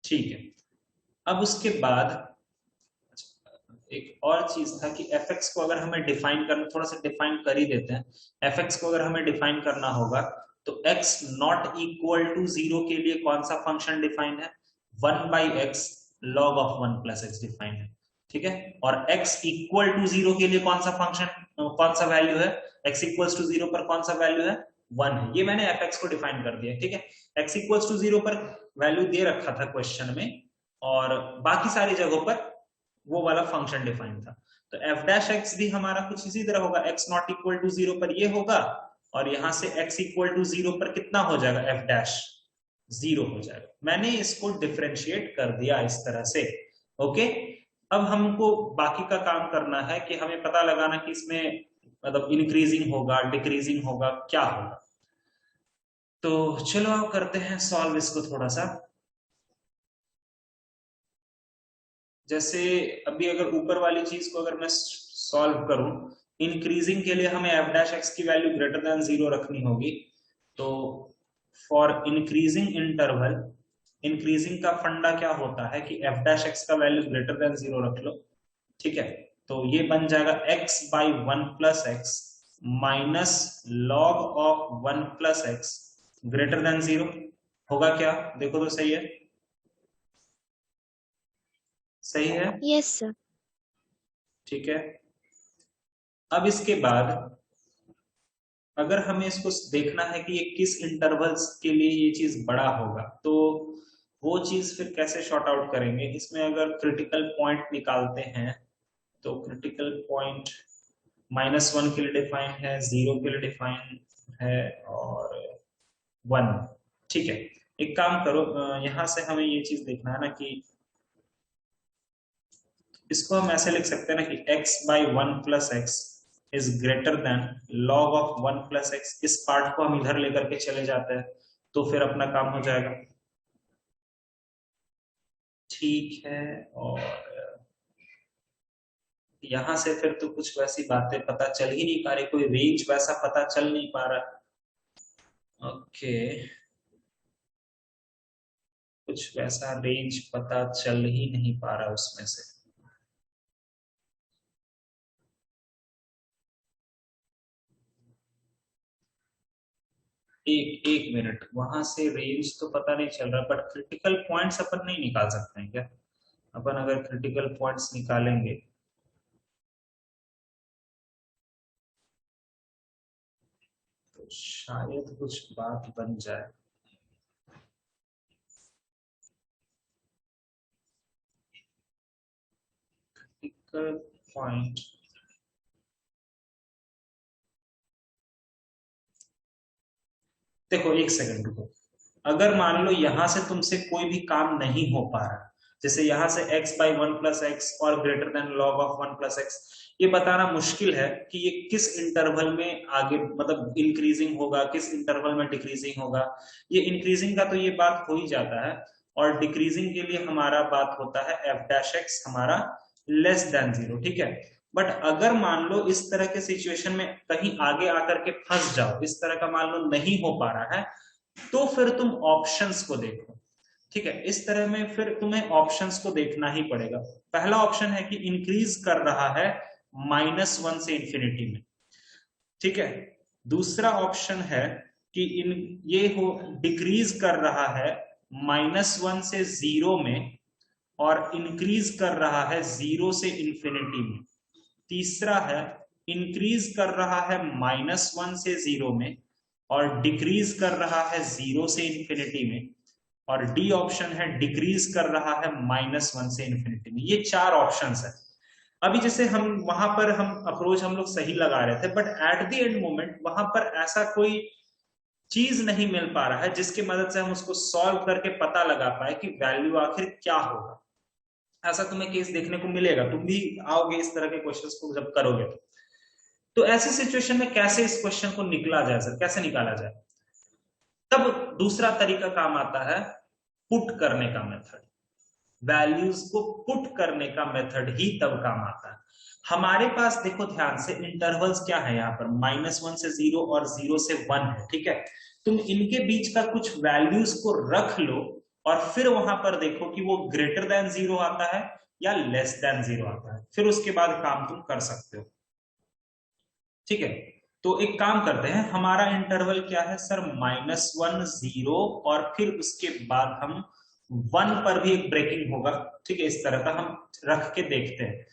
ठीक है। अब उसके बाद एक और चीज था कि fx को अगर हमें डिफाइन करना, थोड़ा सा डिफाइन कर ही देते हैं। fx को अगर हमें डिफाइन करना होगा तो x नॉट इक्वल टू 0 के लिए कौन सा फंक्शन डिफाइन है? 1/x log of 1 plus x define है। ठीक है। और x इक्वल टू 0 के लिए कौन सा फंक्शन, कौन सा वैल्यू है? x इक्वल्स टू 0 पर कौन सा वैल्यू है? 1 है। ये मैंने fx को डिफाइन कर दिया। ठीक है। x इक्वल्स टू 0 पर वैल्यू दे रखा था क्वेश्चन में, और बाकी सारी जगहों पर वो वाला फंक्शन डिफाइन था। तो f डैश एक्स भी हमारा कुछ इसी तरह होगा, x नॉट इक्वल टू 0 पर ये होगा, और यहां से x इक्वल टू 0 पर कितना हो जाएगा? f डैश 0 हो जाएगा। मैंने इसको डिफरेंशिएट कर दिया इस तरह से। ओके। अब हमको बाकी का काम करना है कि हमें पता लगाना कि इसमें मतलब इंक्रीजिंग होगा, डिक्रीजिंग होगा, क्या होगा। तो चलो अब करते हैं सॉल्व इसको थोड़ा सा। जैसे अभी अगर ऊपर वाली चीज को अगर मैं सॉल्व करूं, इंक्रीजिंग के लिए हमें f डैश एक्स की वैल्यू ग्रेटर देन 0 रखनी होगी। तो फॉर इंक्रीजिंग इंटरवल, इंक्रीजिंग का फंडा क्या होता है कि f डैश एक्स का वैल्यू ग्रेटर देन 0 रख लो। ठीक है। तो ये बन जाएगा x by 1 plus x minus log of 1 plus x greater than 0 होगा क्या? देखो तो सही है, सही है। Yes, sir. ठीक है। अब इसके बाद अगर हमें इसको देखना है कि ये किस इंटरवल्स के लिए ये चीज बड़ा होगा, तो वो चीज फिर कैसे शॉर्ट आउट करेंगे? इसमें अगर क्रिटिकल पॉइंट निकालते हैं तो क्रिटिकल पॉइंट -1 के लिए डिफाइन है, 0 के लिए डिफाइन है, और 1। ठीक है। एक काम करो, यहां से हमें ये चीज देखना है ना कि इसको हम ऐसे लिख सकते हैं ना कि x by 1 plus x is greater than log of 1 plus x. इस पार्ट को हम इधर लेकर के चले जाते हैं तो फिर अपना काम हो जाएगा। ठीक है। और यहां से फिर तो कुछ वैसी बातें पता चल ही नहीं पा रही, कोई रेंज वैसा पता चल नहीं पा रहा। ओके, कुछ वैसा रेंज पता चल ही नहीं पा रहा उसमें से। एक मिनट, वहां से रेंज तो पता नहीं चल रहा, बट क्रिटिकल पॉइंट्स अपन नहीं निकाल सकते हैं क्या? अपन अगर क्रिटिकल पॉइंट्स निकालेंगे तो शायद कुछ बात बन जाए। क्रिटिकल पॉइंट, देखो एक सेकंड रुको। अगर मान लो यहां से तुमसे कोई भी काम नहीं हो पा रहा, जैसे यहां से x बाई 1 प्लस एक्स और greater than log of 1 plus x, ये बताना मुश्किल है कि ये किस इंटरवल में आगे मतलब इंक्रीजिंग होगा, किस इंटरवल में डिक्रीजिंग होगा। ये इंक्रीजिंग का तो ये बात हो ही जाता है, और डिक्रीजिंग के लिए हमारा बात होता है f डैश एक्स हमारा लेस देन 0। ठीक है। बट अगर मान लो इस तरह के सिचुएशन में कहीं आगे आकर के फंस जाओ, इस तरह का मान लो नहीं हो पा रहा है, तो फिर तुम ऑप्शंस को देखो। ठीक है। इस तरह में फिर तुम्हें ऑप्शंस को देखना ही पड़ेगा। पहला ऑप्शन है कि इंक्रीज कर रहा है -1 से इंफिनिटी में। ठीक है। दूसरा ऑप्शन है कि ये हो डिक्रीज कर रहा है -1 से 0 में और इंक्रीज कर रहा है 0 से इंफिनिटी में। तीसरा है इंक्रीज कर रहा है -1 से 0 में और डिक्रीज कर रहा है 0 से इंफिनिटी में। और डी ऑप्शन है डिक्रीज कर रहा है -1 से इंफिनिटी में। ये 4 ऑप्शंस है। अभी जैसे हम वहां पर हम अप्रोच हम लोग सही लगा रहे थे, but at the end moment वहां पर ऐसा कोई चीज नहीं मिल पा रहा है जिसकी मदद से हम उसको सॉल्व करके पता लगा पाए कि वैल्यू आखिर क्या होगा। ऐसा तुम्हें केस देखने को मिलेगा, तुम भी आओगे इस तरह के क्वेश्चंस को जब करोगे तो ऐसी सिचुएशन में कैसे इस क्वेश्चन को निकला जाए सर, कैसे निकाला जाए? तब दूसरा तरीका काम आता है पुट करने का मेथड। वैल्यूज को पुट करने का मेथड ही तब काम आता है। हमारे पास देखो ध्यान से इंटरवल्स क्या है यहाँ पर, -1 से 0 और 0 से 1 है, ठीक है। तुम इनके बीच का कुछ वैल्यूज को रख लो और फिर वहां पर देखो कि वो ग्रेटर देन 0 आता है या लेस देन 0 आता है, फिर उसके बाद काम तुम कर सकते हो, ठीक है। तो एक काम करते हैं, हमारा इंटरवल क्या है सर, -1 0 और फिर उसके बाद हम 1 पर भी एक ब्रेकिंग होगा, ठीक है। इस तरह का हम रख के देखते हैं।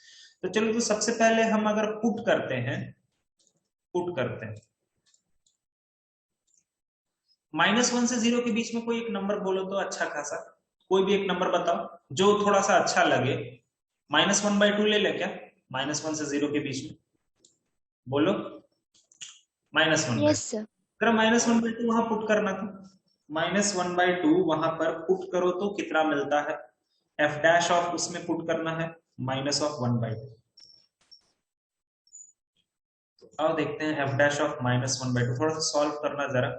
तो चलो, तो सबसे पहले हम अगर पुट करते हैं -1 से 0 के बीच में कोई एक नंबर बोलो तो अच्छा खासा, कोई भी एक नंबर बताओ जो थोड़ा सा अच्छा लगे। -1/2 ले ले क्या, -1 से 0 के बीच में बोलो, -1/2। Yes sir. अगर -1/2 वहां पुट करना था, -1/2 वहां पर पुट करो तो कितना मिलता है, f डैश ऑफ उसमें पुट करना है -1/2। तो अब देखते हैं f डैश ऑफ -1/2, थोड़ा सा सॉल्व करना जरा।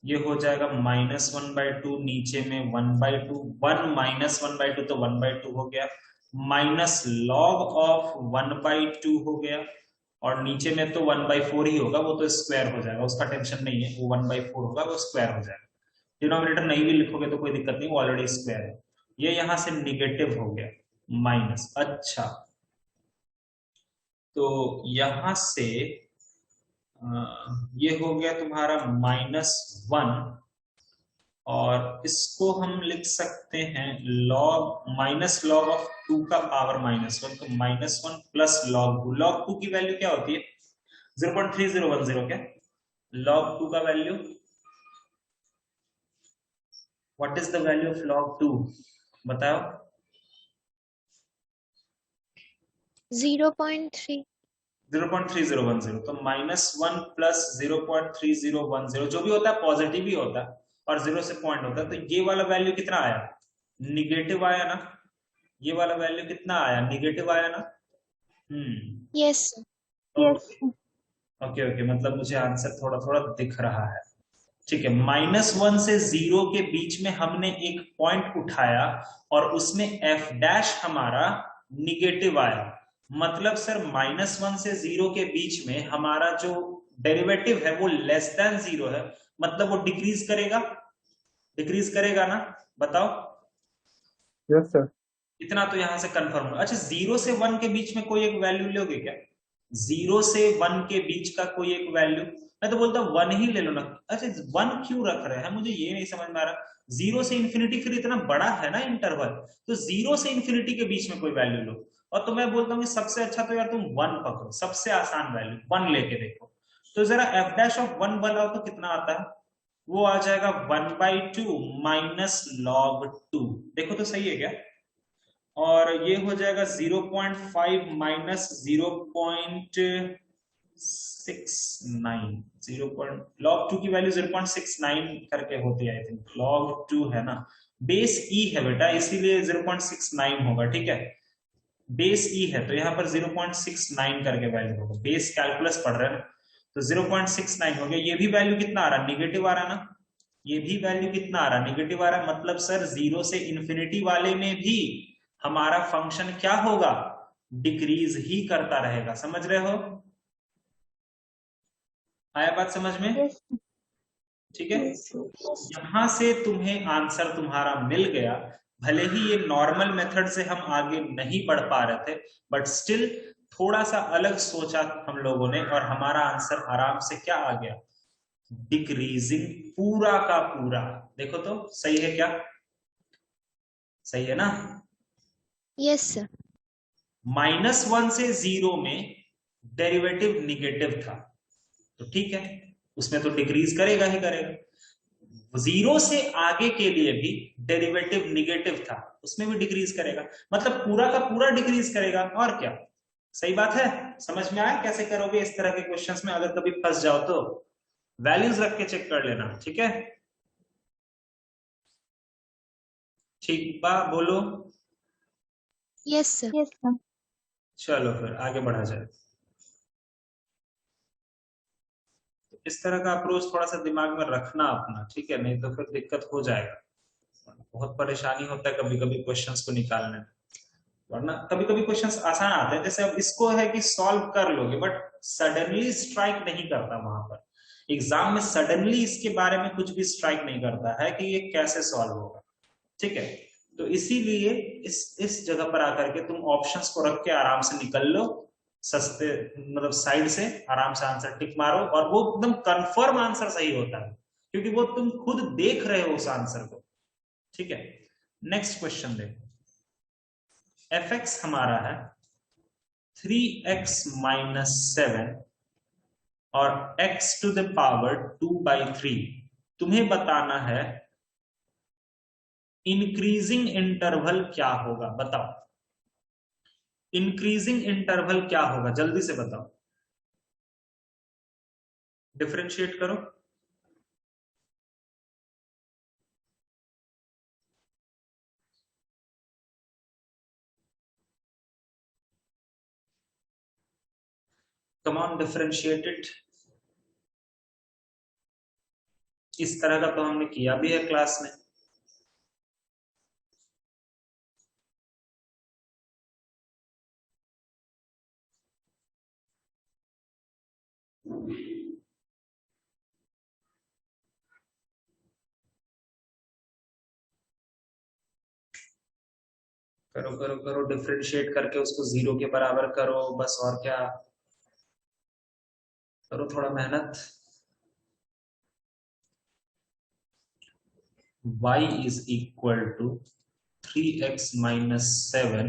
ये हो जाएगा -1/2, नीचे में 1/2, 1 -1/2 तो 1/2 हो गया, माइनस लॉग ऑफ 1/2 हो गया, और नीचे में तो 1/4 ही होगा, वो तो स्क्वायर हो जाएगा, उसका टेंशन नहीं है, वो 1/4 होगा, वो स्क्वायर हो जाएगा। डिनोमिनेटर नहीं भी लिखोगे तो कोई दिक्कत नहीं, वो ऑलरेडी स्क्वायर है। ये यहां से निगेटिव हो गया माइनस, अच्छा। तो यहां से ये हो गया तुम्हारा -1, और इसको हम लिख सकते हैं लॉग -log ऑफ 2 का पावर -1, तो -1 प्लस log 2 की वैल्यू क्या होती है, 0.3010 क्या, log 2 का value, what is the value of log 2 बताओ। 0.3। 0.3010, तो -1 प्लस 0.3010 जो भी होता है पॉजिटिव ही होता है, और 0 से पॉइंट होता है, तो ये वाला वैल्यू कितना आया, निगेटिव आया ना, ये वाला वैल्यू कितना आया, निगेटिव आया ना। यस ओके ओके, मतलब मुझे आंसर थोड़ा थोड़ा दिख रहा है, ठीक है। -1 से 0 के बीच में हमने एक पॉइंट उठाया और उसमें f डैश हमारा निगेटिव आया, मतलब सर -1 से 0 के बीच में हमारा जो डेरिवेटिव है वो लेस देन 0 है, मतलब वो डिक्रीज करेगा ना, बताओ। Yes sir. इतना तो यहां से कंफर्म हो। अच्छा, 0 से 1 के बीच में कोई एक वैल्यू लोगे क्या, 0 से 1 के बीच का कोई एक वैल्यू, मैं तो बोलता 1 ही ले लो ना। अच्छा, 1 क्यों रख रहे हैं, मुझे ये नहीं समझ में आ रहा। 0 से इन्फिनिटी फिर इतना बड़ा है ना इंटरवल, तो 0 से इन्फिनिटी के बीच में कोई वैल्यू लो। और तो मैं बोलता हूँ कि सबसे अच्छा तो यार तुम 1 पकड़ो, सबसे आसान वैल्यू 1 लेके देखो। तो जरा f डैश ऑफ 1 बनाओ तो कितना आता है, वो आ जाएगा 1/2 माइनस log 2, देखो तो सही है क्या। और ये हो जाएगा 0.5 माइनस 0.69, log 2 की वैल्यू 0.69 करके होती है, आई थिंक log 2 है ना, बेस e है बेटा, इसीलिए 0.69 होगा, ठीक है। बेस e है तो यहाँ पर 0.69 करके वैल्यू होगा, बेस कैलकुलस पढ़ रहे हैं, तो 0.69 हो गया। ये भी वैल्यू कितना आ रहा, निगेटिव आ रहा ना, ये भी वैल्यू कितना आ रहा, निगेटिव आ रहा, मतलब सर 0 से इन्फिनिटी वाले में भी हमारा फंक्शन क्या होगा, डिक्रीज ही करता रहेगा, समझ रहे हो, आया बात समझ में, ठीक है। यहां से तुम्हें आंसर तुम्हारा मिल गया, भले ही ये नॉर्मल मेथड से हम आगे नहीं बढ़ पा रहे थे, बट स्टिल थोड़ा सा अलग सोचा हम लोगों ने, और हमारा आंसर आराम से क्या आ गया, डिक्रीजिंग पूरा का पूरा। देखो तो सही है क्या, सही है ना। Yes sir. -1 से 0 में डेरिवेटिव निगेटिव था, तो ठीक है, उसमें तो डिक्रीज करेगा ही करेगा। 0 से आगे के लिए भी डेरिवेटिव निगेटिव था, उसमें भी डिक्रीज करेगा, मतलब पूरा का पूरा डिक्रीज करेगा, और क्या, सही बात है। समझ में आया कैसे करोगे इस तरह के क्वेश्चंस में, अगर कभी फंस जाओ तो वैल्यूज रख के चेक कर लेना, ठीक है। ठीक बा, बोलो। Yes sir. चलो फिर आगे बढ़ा जाए। इस तरह का अप्रोच थोड़ा सा दिमाग में रखना अपना, ठीक है, नहीं तो फिर दिक्कत हो जाएगा। बहुत परेशानी होता है कभी कभी क्वेश्चंस को निकालने में, वरना कभी कभी क्वेश्चंस आसान आते हैं। जैसे अब इसको है कि सॉल्व कर लोगे, बट सडनली स्ट्राइक नहीं करता वहां पर एग्जाम में, सडनली इसके बारे में कुछ भी स्ट्राइक नहीं करता है कि ये कैसे सॉल्व होगा। ठीक है, तो इसीलिए इस जगह पर आकर के तुम ऑप्शंस को रख के आराम से निकल लो, सस्ते मतलब साइड से आराम से आंसर टिक मारो, और वो एकदम कंफर्म आंसर सही होता है क्योंकि वो तुम खुद देख रहे हो उस आंसर को। ठीक है, नेक्स्ट क्वेश्चन देखो। fx हमारा है 3x माइनस 7 और x टू द पावर 2/3। तुम्हें बताना है इंक्रीजिंग इंटरवल क्या होगा, बताओ इंक्रीजिंग इंटरवल क्या होगा, जल्दी से बताओ, डिफरेंशिएट करो। Come on, differentiate it. इस तरह का तो हमने किया भी है क्लास में। करो करो करो, डिफरेंशिएट करके उसको 0 के बराबर करो बस, और क्या, करो थोड़ा मेहनत। y is equal to 3x minus 7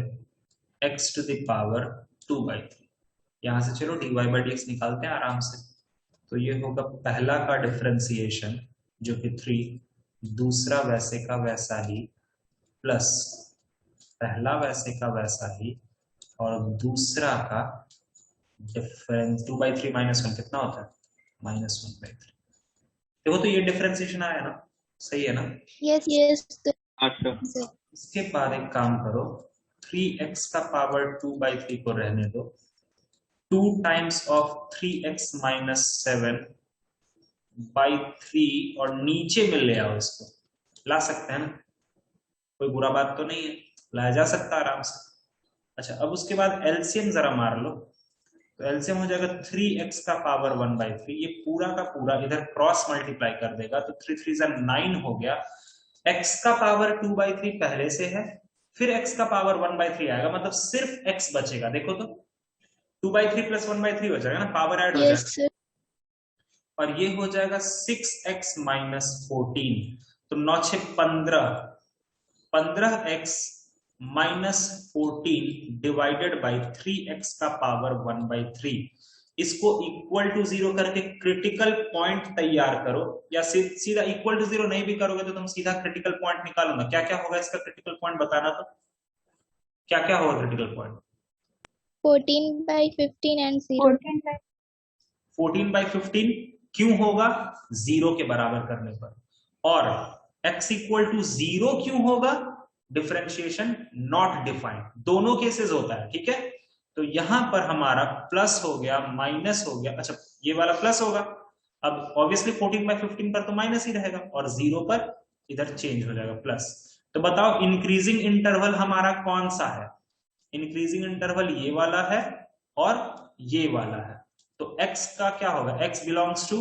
x to the power 2/3। यहां से चलो dy by dx निकालते हैं आराम से। तो ये होगा पहला का डिफरेंशिएशन जो कि 3, दूसरा वैसे का वैसा ही, प्लस पहला वैसे का वैसा ही, और दूसरा का डिफरेंस 2/3 माइनस 1 कितना होता है, -1/3। देखो तो ये डिफरेंशिएशन आया ना, सही है ना। Yes, yes, अच्छा sir. इसके बाद एक काम करो, 3x का पावर 2/3 को रहने दो, 2 टाइम्स ऑफ 3x माइनस 7/3, और नीचे में ले आओ इसको, ला सकते हैं ना, कोई बुरा बात तो नहीं है, लाया जा सकता है आराम से। अच्छा, अब उसके बाद एलसीएम जरा मार लो, तो एलसीएम हो जाएगा 3x का पावर 1/3, ये पूरा का पूरा इधर क्रॉस मल्टीप्लाई कर देगा, तो 3 3 9 हो गया। x का पावर 2/3 पहले से है, फिर x का पावर 1/3 आएगा, मतलब सिर्फ x बचेगा। देखो तो 2/3 प्लस 1/3 हो जाएगा ना, पावर ऐड हो Yes, जाएगा, sir. और ये हो जाएगा 6x माइनस 14। तो 9 6 15, 15x minus 14 divided by 3x का पावर 1/3। इसको इक्वल टू 0 करके क्रिटिकल पॉइंट तैयार करो, या सीधा इक्वल टू 0 नहीं भी करोगे तो तुम सीधा क्रिटिकल पॉइंट निकालो। क्या क्या होगा इसका क्रिटिकल पॉइंट, बताना तो क्या क्या होगा क्रिटिकल पॉइंट। 14/15 and 0. 14/15 क्यों होगा, 0 के बराबर करने पर, और x इक्वल टू 0 क्यों होगा, डिफरेंशिएशन नॉट डिफाइंड, दोनों केसेस होता है। ठीक है, तो यहां पर हमारा प्लस हो गया, माइनस हो गया, अच्छा ये वाला प्लस होगा, अब ऑब्वियसली 14/15 पर तो माइनस ही रहेगा, और 0 पर इधर चेंज हो जाएगा प्लस। तो बताओ इंक्रीजिंग इंटरवल हमारा कौन सा है, इंक्रीजिंग इंटरवल ये वाला है और ये वाला है। तो x का क्या होगा, x बिलोंग्स टू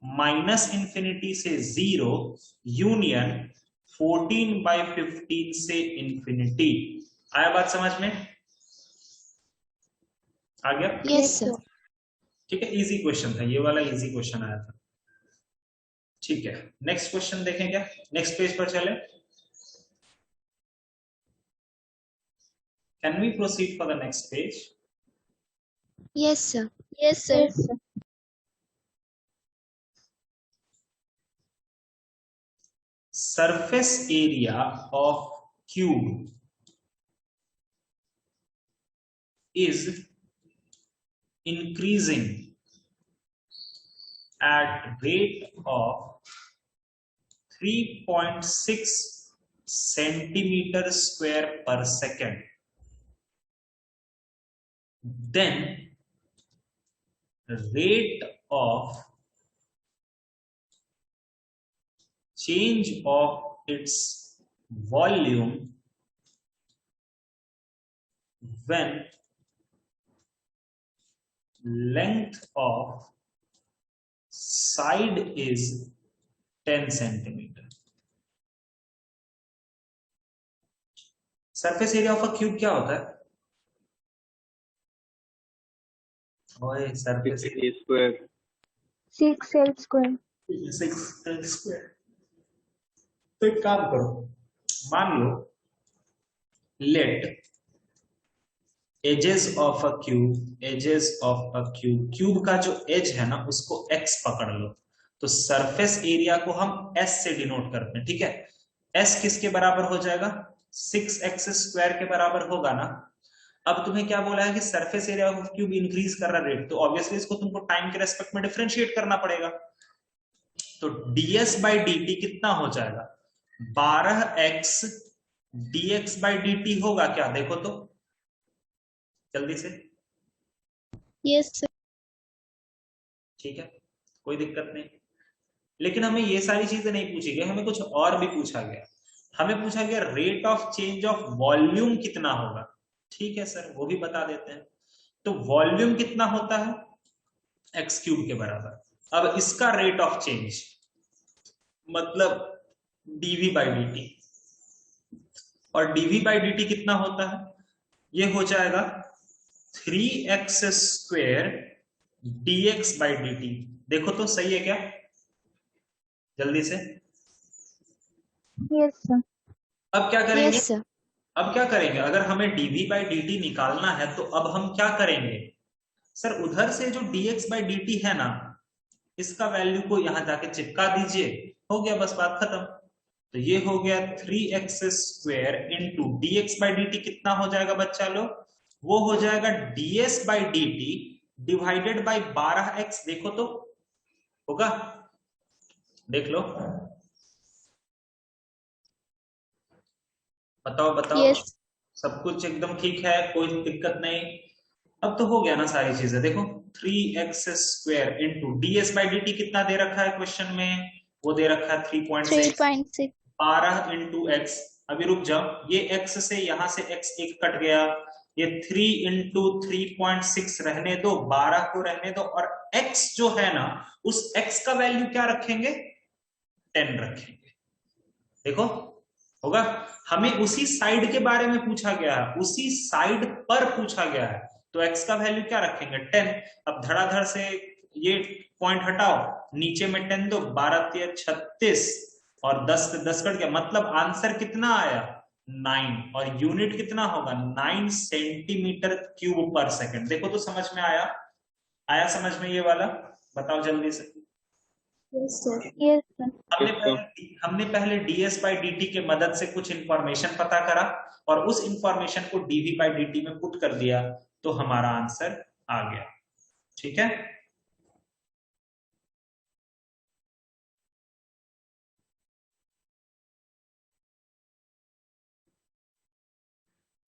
-∞ से 0 यूनियन 14/15 से इंफिनिटी। आया बात समझ में, आ गया। Yes, sir. ठीक है, इजी क्वेश्चन था ये वाला, इजी क्वेश्चन आया था। ठीक है, नेक्स्ट क्वेश्चन देखें क्या, नेक्स्ट पेज पर चले। Can we proceed for the next page. Yes, sir. Yes, sir. Surface area of cube is increasing at rate of 3.6 centimeter square per second. Then rate of change of its volume when length of side is 10 centimetre. Surface area of a cube क्या होता है? ओए surface A square. 6L square. 6L square. तो एक काम करो, मान लो let edges of a cube, cube का जो एज है ना उसको x पकड़ लो, तो सरफेस एरिया को हम s से डिनोट करते हैं, ठीक है। s किसके बराबर हो जाएगा? 6x स्क्वायर के बराबर होगा ना। अब तुम्हें क्या बोला है कि surface area of cube increase कर रहा रेट, तो ऑब्वियसली इसको तुमको टाइम के रेस्पेक्ट में डिफरेंशिएट करना पड़ेगा। तो ds बाई dt कितना हो जाएगा? 12x dx बाई dt होगा क्या? देखो तो जल्दी से। Yes, sir. ठीक है, कोई दिक्कत नहीं। लेकिन हमें ये सारी चीजें नहीं पूछी गई, हमें कुछ और भी पूछा गया। हमें पूछा गया rate of change of volume कितना होगा। ठीक है सर, वो भी बता देते हैं। तो वॉल्यूम कितना होता है? एक्स क्यूब के बराबर। अब इसका रेट ऑफ चेंज मतलब dv बाई dt, और dv बाई dt कितना होता है? ये हो जाएगा 3x square dx by dt। देखो तो सही है क्या? जल्दी से। Yes, sir. अब क्या करेंगे? Yes, sir. अब क्या करेंगे? अगर हमें dv बाई dt निकालना है तो अब हम क्या करेंगे? सर उधर से जो dx बाई dt है ना, इसका वैल्यू को यहां जाके चिपका दीजिए, हो गया, बस बात खत्म। तो ये हो गया 3x square into dx by dt कितना हो जाएगा बच्चा लोग? वो हो जाएगा ds by dt divided by 12x। देखो तो होगा, देख लो, बताओ बताओ। Yes. सब कुछ एकदम ठीक है, कोई दिक्कत नहीं। अब तो हो गया ना सारी चीजें। देखो 3x square into ds by dt कितना दे रखा है क्वेश्चन में? वो दे रखा है 3.6। 3.6. 12 इंटू एक्स। अभी रुक जाओ, ये x से यहां से x एक कट गया, ये 3 इंटू 3.6 रहने दो, 12 को रहने दो, और x जो है ना उस x का वैल्यू क्या रखेंगे? 10 रखेंगे। देखो होगा। हमें उसी साइड के बारे में पूछा गया है, उसी साइड पर पूछा गया है, तो x का वैल्यू क्या रखेंगे? 10। अब धड़ाधड़ से ये पॉइंट हटाओ, नीचे में 10 दो, 12 3 36 और 10 से 10 कट गया, मतलब आंसर कितना आया? 9। और यूनिट कितना होगा? 9 सेंटीमीटर क्यूब पर सेकंड। देखो तो समझ में आया? आया समझ में ये वाला? बताओ जल्दी से। Yes, sir. Yes, sir. हमने पहले ds बाई dt के मदद से कुछ इंफॉर्मेशन पता करा और उस इंफॉर्मेशन को dv बाई dt में पुट कर दिया, तो हमारा आंसर आ गया। ठीक है,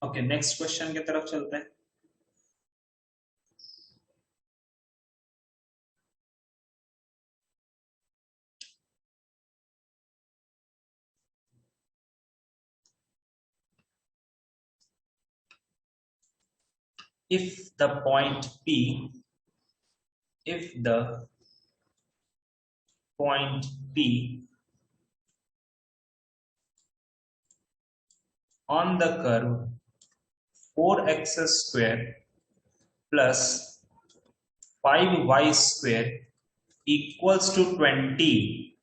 ओके, नेक्स्ट क्वेश्चन की तरफ चलते हैं। If the point P on the curve 4x square plus 5y square equals to 20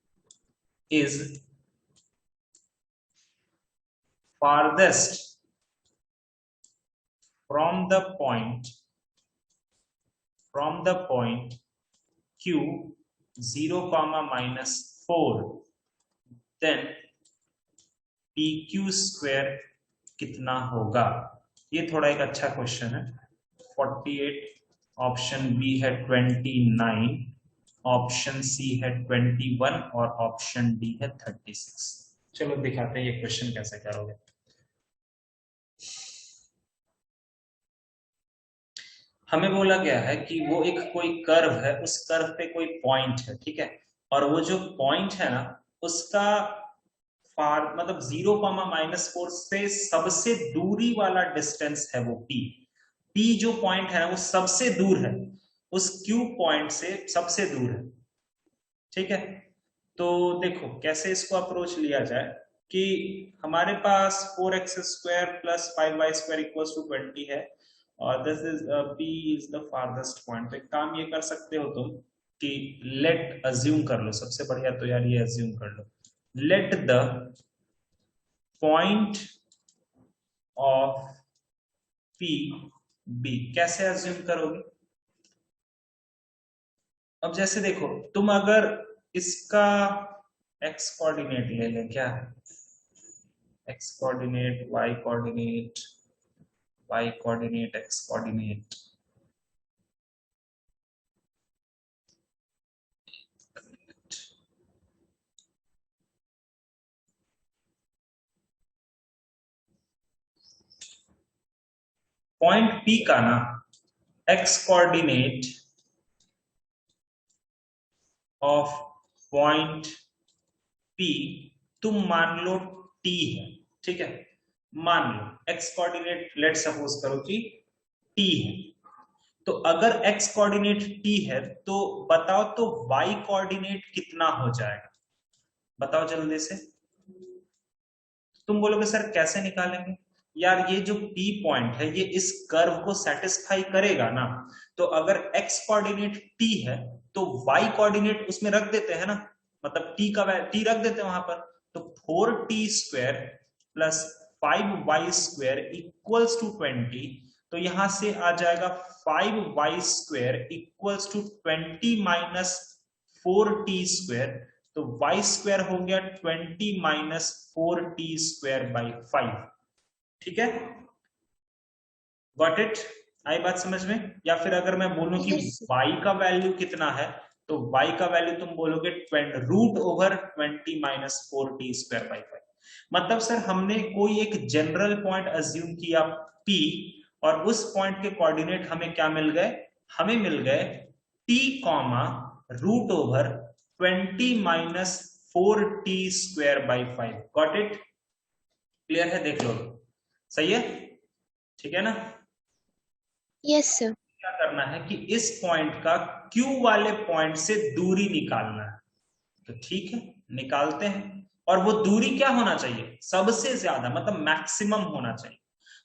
is farthest from the point Q 0, -4, then PQ square कितना होगा? ये थोड़ा एक अच्छा क्वेश्चन है। 48, ऑप्शन बी है 29, ऑप्शन सी है 21 और ऑप्शन डी है 36। चलो दिखाते हैं ये क्वेश्चन कैसे करोगे। हमें बोला गया है कि वो एक कोई कर्व है, उस कर्व पे कोई पॉइंट है, ठीक है, और वो जो पॉइंट है ना उसका फार मतलब 0,-4 से सबसे दूरी वाला डिस्टेंस है वो P। P जो पॉइंट है ना वो सबसे दूर है, उस Q पॉइंट से सबसे दूर है। ठीक है, तो देखो कैसे इसको अप्रोच लिया जाए कि हमारे पास 4x² + 5y² = 20 है और this is P is the farthest point. तो एक काम ये कर सकते हो तुम कि लेट अज्यूम कर लो, सबसे बढ़िया तो यार ये अज्यूम कर लो, let the point of P B। कैसे अज्यूम करोगे? अब जैसे देखो तुम अगर इसका x कोऑर्डिनेट ले लें, क्या है x coordinate, y coordinate, y coordinate, x coordinate, point P का ना x coordinate of point P तुम मान लो t है। ठीक है, मान लो x कोऑर्डिनेट लेट सपोज करो कि t है। तो अगर x कोऑर्डिनेट t है तो बताओ तो y कोऑर्डिनेट कितना हो जाएगा? बताओ जल्दी से। तुम बोलोगे सर कैसे निकालेंगे? यार ये जो P पॉइंट है ये इस कर्व को सेटिस्फाई करेगा ना, तो अगर x कोऑर्डिनेट t है तो y कोऑर्डिनेट उसमें रख देते हैं ना, मतलब t रख देते हैं वहां पर। तो 4t² + 5y² = 20। तो यहां से आ जाएगा 5y² = 20 - 4t²। तो y² हो गया 20 - 4t²/5। ठीक है, गॉट इट? आई बात समझ में? या फिर अगर मैं बोलूं कि Yes, sir. y का वैल्यू कितना है, तो y का वैल्यू तुम बोलोगे √20 - 4t²/5। मतलब सर हमने कोई एक जनरल पॉइंट अज्यूम किया P और उस पॉइंट के कोऑर्डिनेट हमें क्या मिल गए? हमें मिल गए t, √20 - 4t²/5। Got it? Clear है? देख लो, सही है, ठीक है ना? Yes, sir. क्या करना है कि इस पॉइंट का Q वाले पॉइंट से दूरी निकालना है। तो ठीक है, निकालते हैं। और वो दूरी क्या होना चाहिए? सबसे ज्यादा, मतलब मैक्सिमम होना चाहिए।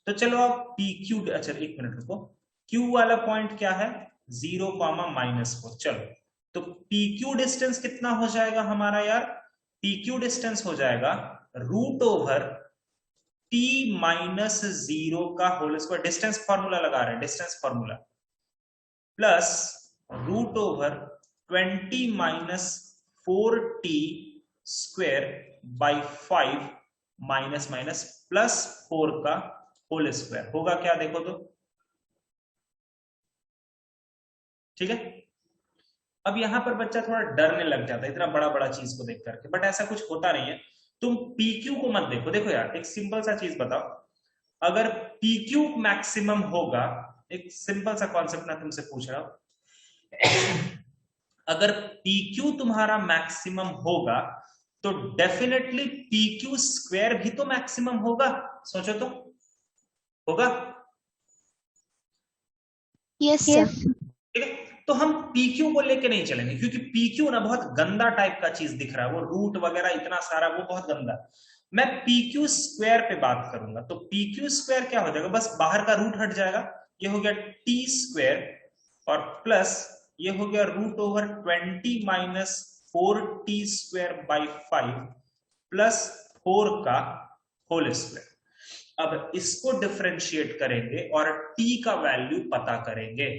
तो चलो अब PQ, अच्छा एक मिनट रुको, Q वाला पॉइंट क्या है? 0, -4। चलो तो PQ डिस्टेंस कितना हो जाएगा हमारा यार? PQ डिस्टेंस हो जाएगा √t - 0 का होल स्क्वायर। डिस्टेंस फॉर्मूला लगा रहे हैं, distance formula, plus √20 - 4t²/5 minus +4 का होल स्क्वायर होगा क्या? देखो तो, ठीक है। अब यहां पर बच्चा थोड़ा डरने लग जाता है इतना बड़ा बड़ा चीज को देख करके, बट ऐसा कुछ होता नहीं है। तुम PQ को मत देखो। देखो यार एक सिंपल सा चीज बताओ, अगर PQ मैक्सिमम होगा, एक सिंपल सा कॉन्सेप्ट मैं तुमसे पूछ रहा हूं, अगर PQ तुम्हारा मैक्सिमम होगा तो डेफिनेटली PQ² भी तो मैक्सिमम होगा। सोचो तो, होगा? Yes, sir. Yes. ठीक है, तो हम PQ को लेके नहीं चलेंगे क्योंकि PQ ना बहुत गंदा टाइप का चीज दिख रहा है, वो रूट वगैरह इतना सारा, वो बहुत गंदा। मैं PQ² पे बात करूंगा। तो PQ² क्या हो जाएगा? बस बाहर का रूट हट जाएगा, ये हो गया t² और प्लस ये हो गया √20 - 4t²/5 प्लस 4 का होल स्क्वायर। अब इसको डिफरेंशिएट करेंगे और t का वैल्यू पता करेंगे।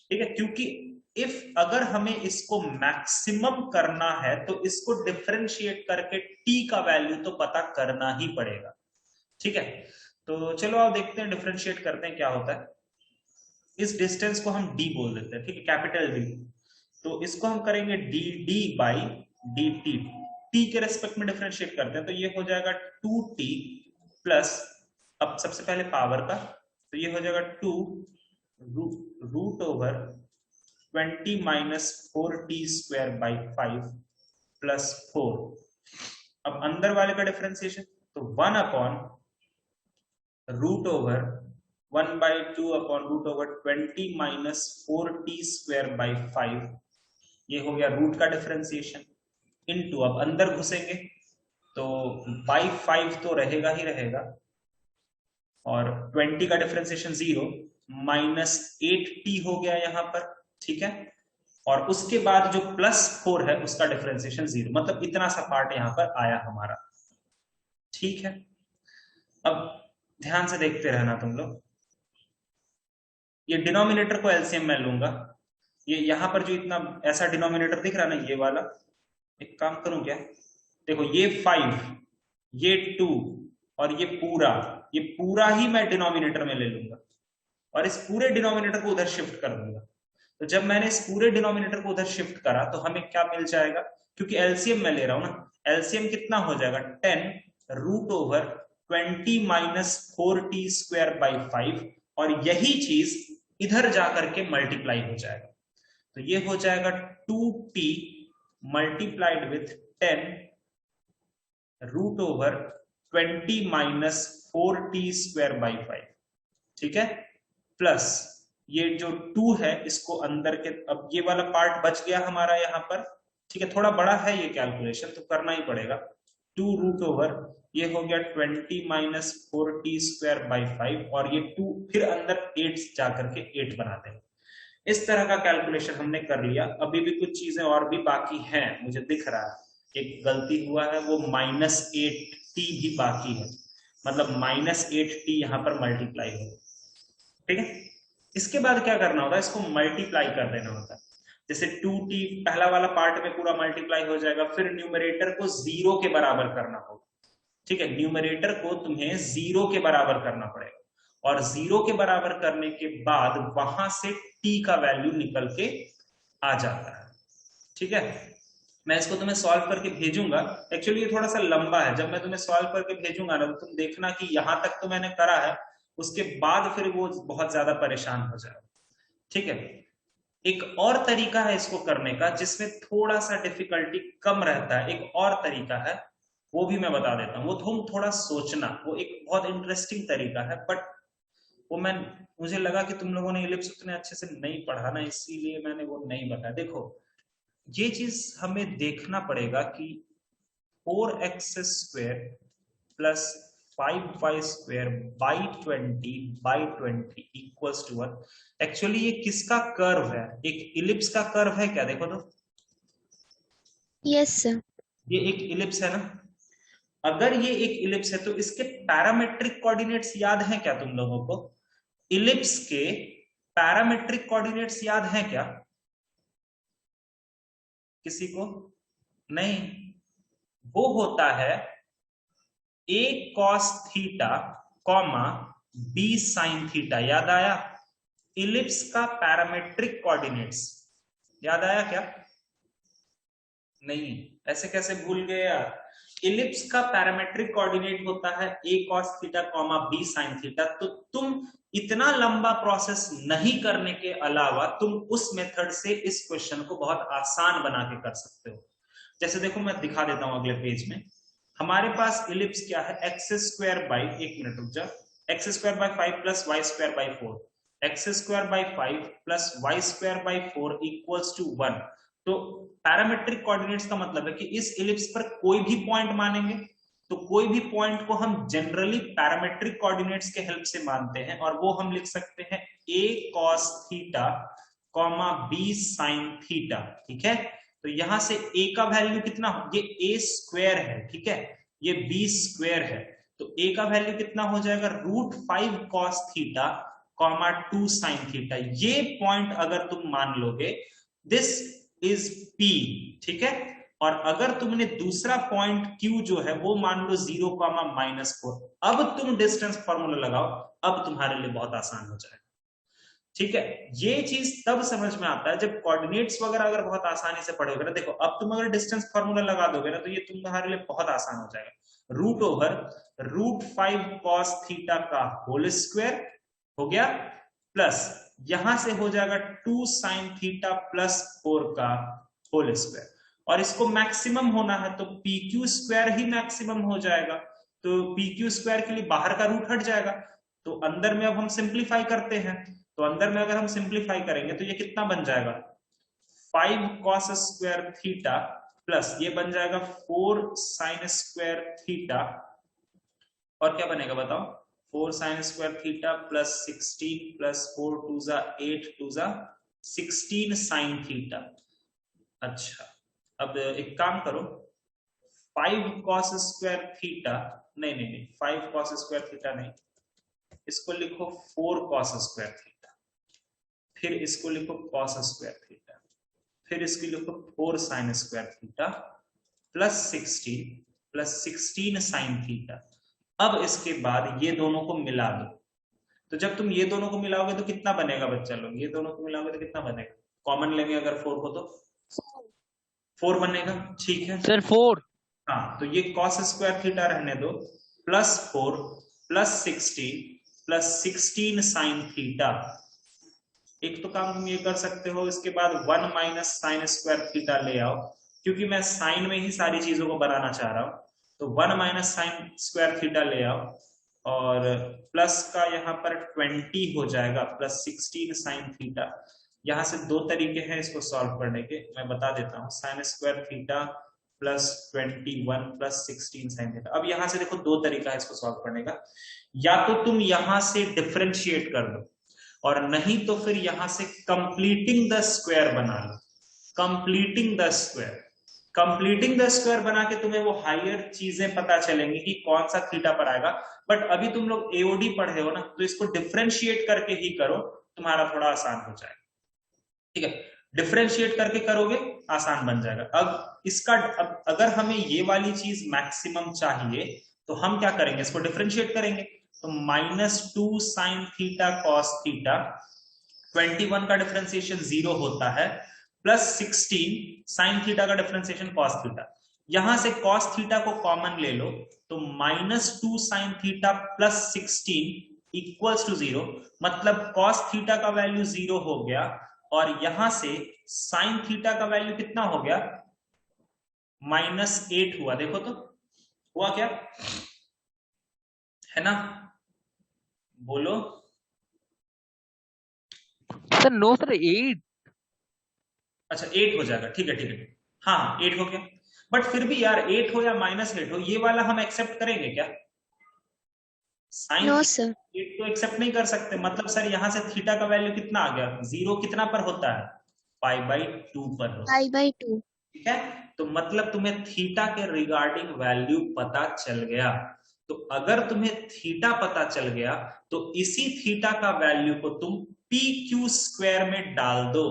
ठीक है, क्योंकि इफ अगर हमें इसको मैक्सिमम करना है तो इसको डिफरेंशिएट करके t का वैल्यू तो पता करना ही पड़ेगा। ठीक है, तो चलो आप देखते हैं, डिफरेंशिएट करते हैं क्या होता है। इस डिस्टेंस को हम d बोल देते हैं, ठीक है, कैपिटल D। तो इसको हम करेंगे dd/dt, t के रेस्पेक्ट में डिफरेंशिएट करते हैं तो ये हो जाएगा 2t प्लस, अब सबसे पहले पावर का, तो ये हो जाएगा 2 √20 - 4t²/5 प्लस 4 अब अंदर वाले का डिफरेंशिएशन, तो 1 upon root over 1/2 upon root over 20 minus 4t square by 5, ये हो गया रूट का डिफरेंशिएशन, इनटू अब अंदर घुसेंगे तो बाई 5 तो रहेगा ही रहेगा, और 20 का डिफरेंशिएशन 0 माइनस 8t हो गया यहां पर, ठीक है, और उसके बाद जो +4 है उसका डिफरेंशिएशन 0, मतलब इतना सा पार्ट यहां पर आया हमारा, ठीक है। अब ध्यान से देखते रहना तुम लोग, ये डिनोमिनेटर को एलसीएम में लूंगा, ये यहां पर जो इतना ऐसा डिनोमिनेटर दिख रहा है ना, ये वाला, एक काम करूं क्या, देखो ये 5, ये 2 और ये पूरा ही मैं डिनोमिनेटर में ले लूंगा, और इस पूरे डिनोमिनेटर को उधर शिफ्ट कर दूंगा। तो जब मैंने इस पूरे डिनोमिनेटर को उधर शिफ्ट करा तो हमें क्या मिल जाएगा, क्योंकि एलसीएम में ले रहा हूं ना, एलसीएम कितना हो जाएगा 10 root over 20 minus 4t square by 5, और यही चीज इधर जाकर के मल्टीप्लाई हो जाएगा, तो ये हो जाएगा 2t multiplied with 10 root over 20 minus 4t square by 5, ठीक है, प्लस ये जो 2 है इसको अंदर के, अब ये वाला पार्ट बच गया हमारा यहाँ पर, ठीक है, थोड़ा बड़ा है ये कैलकुलेशन तो करना ही पड़ेगा, 2 रूट ओवर ये हो गया 20 माइनस 4t स्क्वायर बाई 5, और ये 2 फिर अंदर 8 जाकर के 8 बना देंगे। इस तरह का कैलकुलेशन हमने कर लिया। अभी भी कुछ चीजें और भी बाकी हैं, मुझे दिख रहा है एक गलती हुआ है, वो -8t भी बाकी है, मतलब -8t यहाँ पर मल्टीप्लाई होगा, ठीक है। इसके बाद क्या करना होता है, इसको मल्टीप्लाई कर देना होता है, जैसे 2t पहला वाला पार्ट में पूरा मल्टीप्लाई हो जाएगा, फिर न्यूमरेटर को 0 के बराबर करना होगा, ठीक है, न्यूमरेटर को तुम्हें 0 के बराबर करना पड़ेगा, और 0 के बराबर करने के बाद वहां से t का वैल्यू निकल के आ जाता है, ठीक है। मैं इसको तुम्हें सॉल्व करके भेजूंगा, एक्चुअली ये थोड़ा सा लंबा है, जब मैं तुम्हें सॉल्व करके भेजूंगा ना तो तुम देखना कि यहां तक तो मैंने करा है, उसके बाद फिर वो बहुत ज्यादा परेशान हो जाएगा, ठीक है। एक और तरीका है इसको करने का जिसमें थोड़ा सा डिफिकल्टी कम रहता है, एक और तरीका है, वो भी मैं बता देता हूँ, वो तुम थोड़ा सोचना, वो एक बहुत इंटरेस्टिंग तरीका है, बट वो मुझे लगा कि तुम लोगों ने इलिप्स उतने अच्छे से नहीं पढ़ा ना, इसीलिए मैंने वो नहीं बताया। देखो ये चीज हमें देखना पड़ेगा कि 4x square plus 5y square by 20 equals to 1, actually ये किसका कर्व है, एक इलिप्स का कर्व है क्या, देखो तो, यस सर, ये एक इलिप्स है ना, अगर ये एक इलिप्स है तो इसके पैरामेट्रिक कोऑर्डिनेट्स याद हैं क्या तुम लोगों को, इलिप्स के पैरामेट्रिक कोऑर्डिनेट्स याद हैं क्या किसी को, नहीं, वो होता है a cos theta comma b sin theta, याद आया, इलिप्स का पैरामेट्रिक कोऑर्डिनेट्स याद आया क्या, नहीं, ऐसे कैसे भूल गए यार, इलिप्स का पैरामेट्रिक कोऑर्डिनेट होता है a cos theta comma b sin theta, तो तुम इतना लंबा प्रोसेस नहीं करने के अलावा तुम उस मेथड से इस क्वेश्चन को बहुत आसान बना के कर सकते हो। जैसे देखो मैं दिखा देता हूं अगले पेज में, हमारे पास इलिप्स क्या है, एक्स स्क्वायर बाई, एक मिनट रुक जा, x square by 5 plus y square by 4, x square by 5 plus y square by 4 equals to 1। तो पैरामेट्रिक कोऑर्डिनेट्स का मतलब है कि इस इलिप्स पर कोई भी पॉइंट मानेंगे तो कोई भी पॉइंट को हम जनरली पैरामेट्रिक कोऑर्डिनेट्स के हेल्प से मानते हैं, और वो हम लिख सकते हैं a cos theta comma b sin theta, ठीक है। तो यहां से a का वैल्यू कितना, ये a स्क्वायर है, ठीक है, ये b स्क्वायर है, तो a का वैल्यू कितना हो जाएगा, √5 cos theta comma 2 sin theta, ये पॉइंट अगर तुम मान लोगे दिस इज p, ठीक है। और अगर तुमने दूसरा पॉइंट q जो है वो मान लो 0, -4, अब तुम डिस्टेंस फॉर्मूला लगाओ, अब तुम्हारे लिए बहुत आसान हो जाएगा, ठीक है। ये चीज तब समझ में आता है जब कोऑर्डिनेट्स वगैरह अगर बहुत आसानी से पढ़ोगे ना, देखो अब तुम अगर डिस्टेंस फॉर्मूला लगा दोगे ना तो ये तुम्हारे लिए बहुत आसान हो जाएगा, √5 cos थीटा का होल स्क्वायर हो गया, प्लस यहां से हो जाएगा 2 sin थीटा प्लस 4 का होल स्क्वायर, और इसको मैक्सिमम होना है तो पी क्यू स्क्वायर ही मैक्सिमम हो जाएगा। तो पी क्यू स्क्वायर के लिए बाहर का रूट हट जाएगा, तो अंदर में अब हम सिंप्लीफाई करते हैं, तो अंदर में अगर हम सिंप्लीफाई करेंगे तो ये कितना बन जाएगा 5 cos स्क्वायर थीटा प्लस ये बन जाएगा 4 sin स्क्वायर थीटा, और क्या बनेगा बताओ 4 sin square theta plus 16 plus 4 2 जा 8 2 जा 16 sin थीटा। अच्छा अब एक काम करो 5 cos स्क्वायर थीटा, नहीं 5 cos स्क्वायर थीटा नहीं, इसको लिखो 4 cos स्क्वायर थीटा, फिर इसको लिखो cos स्क्वायर थीटा, फिर इसको लिखो 4 sin square theta plus 16 sin theta. अब इसके बाद ये दोनों को मिला दो, तो जब तुम ये दोनों को मिलाओगे तो कितना बनेगा बच्चा लोग, ये दोनों को मिलाओगे तो कितना बनेगा, कॉमन लेंगे अगर 4 को तो 4 बनेगा, ठीक है सर 4। हाँ तो ये cos स्क्वायर थीटा रहने दो प्लस 4 प्लस 16 sin थीटा। एक तो काम तुम ये कर सकते हो, इसके बाद 1 माइनस साइन स्क्वायर थीटा ले आओ, क्योंकि मैं साइन में ही सारी चीजों को बनाना चाह रहा हूं, तो 1 माइनस साइन स्क्वायर थीटा ले आओ और प्लस का यहाँ पर 20 हो जाएगा प्लस 16 साइन थीटा। यहाँ से दो तरीके हैं इसको सॉल्व करने के, मैं बता देता हूँ, sine square theta plus 21 plus 16 sine theta. अब यहाँ से देखो दो तरीका है इसको सॉल्व करने का, या तो तुम यहाँ से डिफरेंशिएट कर दो और नहीं तो फिर यहां से कंप्लीटिंग द स्क्वायर बना लो। कंप्लीटिंग द स्क्वायर बना के तुम्हें वो हायर चीजें पता चलेंगी कि कौन सा थीटा पर आएगा, बट अभी तुम लोग एओडी पढ़े हो ना, तो इसको डिफरेंशिएट करके ही करो, तुम्हारा थोड़ा आसान हो जाएगा, ठीक है। डिफरेंशिएट करके करोगे आसान बन जाएगा। अब इसका अगर हमें ये वाली चीज मैक्सिमम चाहिए तो हम क्या करेंगे, इसको डिफरेंशिएट करेंगे, तो -2 sin थीटा cos थीटा, 21 का डिफरेंशिएशन 0 होता है, प्लस 16 sin थीटा का डिफरेंशिएशन cos थीटा। यहां से cos थीटा को कॉमन ले लो तो -2 sin theta plus 16 equals to 0, मतलब cos थीटा का वैल्यू 0 हो गया और यहां से sin थीटा का वैल्यू कितना हो गया -8 हुआ। देखो तो हुआ क्या है ना, बोलो सर नो सर 8। अच्छा 8 हो जाएगा, ठीक है हाँ 8 हो गया, बट फिर भी यार 8 हो या -8 हो, ये वाला हम एक्सेप्ट करेंगे क्या, साइन No, sir. 8 तो एक्सेप्ट नहीं कर सकते, मतलब सर यहां से थीटा का वैल्यू कितना आ गया, 0 कितना पर होता है π/2 पर होता है, π/2. ठीक है। तो मतलब तुम्हें थीटा के रिगार्डिंग वैल्यू पता चल गया, तो अगर तुम्हें थीटा पता चल गया तो इसी थीटा का वैल्यू को तुम पी क्यू स्क्वायर में डाल दो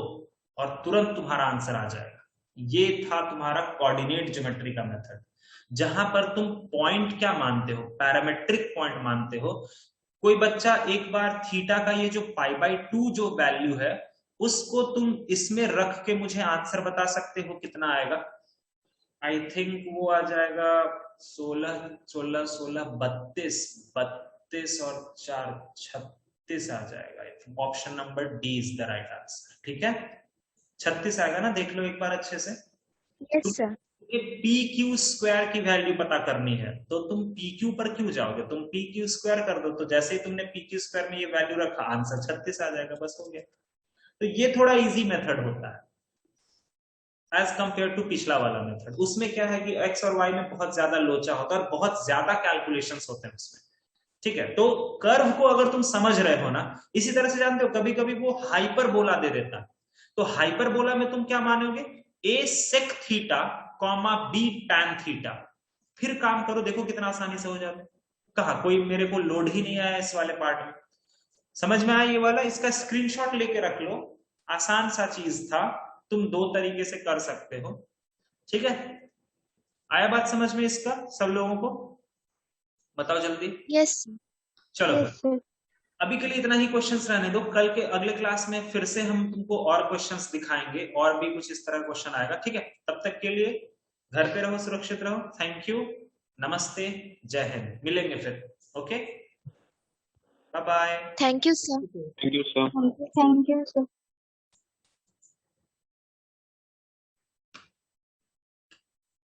और तुरंत तुम्हारा आंसर आ जाएगा। ये था तुम्हारा कोऑर्डिनेट ज्योमेट्री का मेथड, जहां पर तुम पॉइंट क्या मानते हो, पैरामेट्रिक पॉइंट मानते हो। कोई बच्चा एक बार थीटा का ये जो π/2 जो वैल्यू है उसको तुम इसमें रख के मुझे आंसर बता सकते हो कितना आएगा, आई थिंक वो आ जाएगा 16 32 और 4 36 आ जाएगा। I think option number D is the right answer, ठीक है 36 आएगा ना, देख लो एक बार अच्छे से। Yes, sir. ये पी क्यू स्क्वायर की वैल्यू पता करनी है तो तुम पी क्यू पर क्यों जाओगे, तुम पी क्यू स्क्वायर कर दो, तो जैसे ही तुमने पी क्यू स्क्वायर में ये वैल्यू रखा आंसर 36 आ जाएगा, बस हो गया। तो ये थोड़ा इजी मेथड होता है एज कंपेयर टू पिछला वाला मेथड। उसमें क्या है कि एक्स और वाई में बहुत ज्यादा लोचा होता है और बहुत ज्यादा कैलकुलेशंस होते हैं उसमें, ठीक है। तो कर्व को अगर तुम समझ रहे हो ना, इसी तरह से जानते हो कभी कभी वो हाइपरबोला दे देता है, तो हाइपरबोला में तुम क्या मानोगे, A sec theta comma B tan theta, फिर काम करो देखो कितना आसानी से हो जाता है। कहा कोई मेरे को लोड ही नहीं आया इस वाले पार्ट में, समझ में आया ये वाला, इसका स्क्रीनशॉट लेके रख लो, आसान सा चीज था, तुम दो तरीके से कर सकते हो, ठीक है। आया बात समझ में इसका सब लोगों को, बताओ जल्दी। Yes, sir. चलो Yes, sir. अभी के लिए इतना ही क्वेश्चंस रहने दो, कल के अगले क्लास में फिर से हम तुमको और क्वेश्चंस दिखाएंगे और भी कुछ इस तरह क्वेश्चन आएगा, ठीक है। तब तक के लिए घर पे रहो, सुरक्षित रहो, थैंक यू, नमस्ते, जय हिंद, मिलेंगे फिर, okay, bye bye. Thank you, sir. Thank you, sir. Thank you, sir.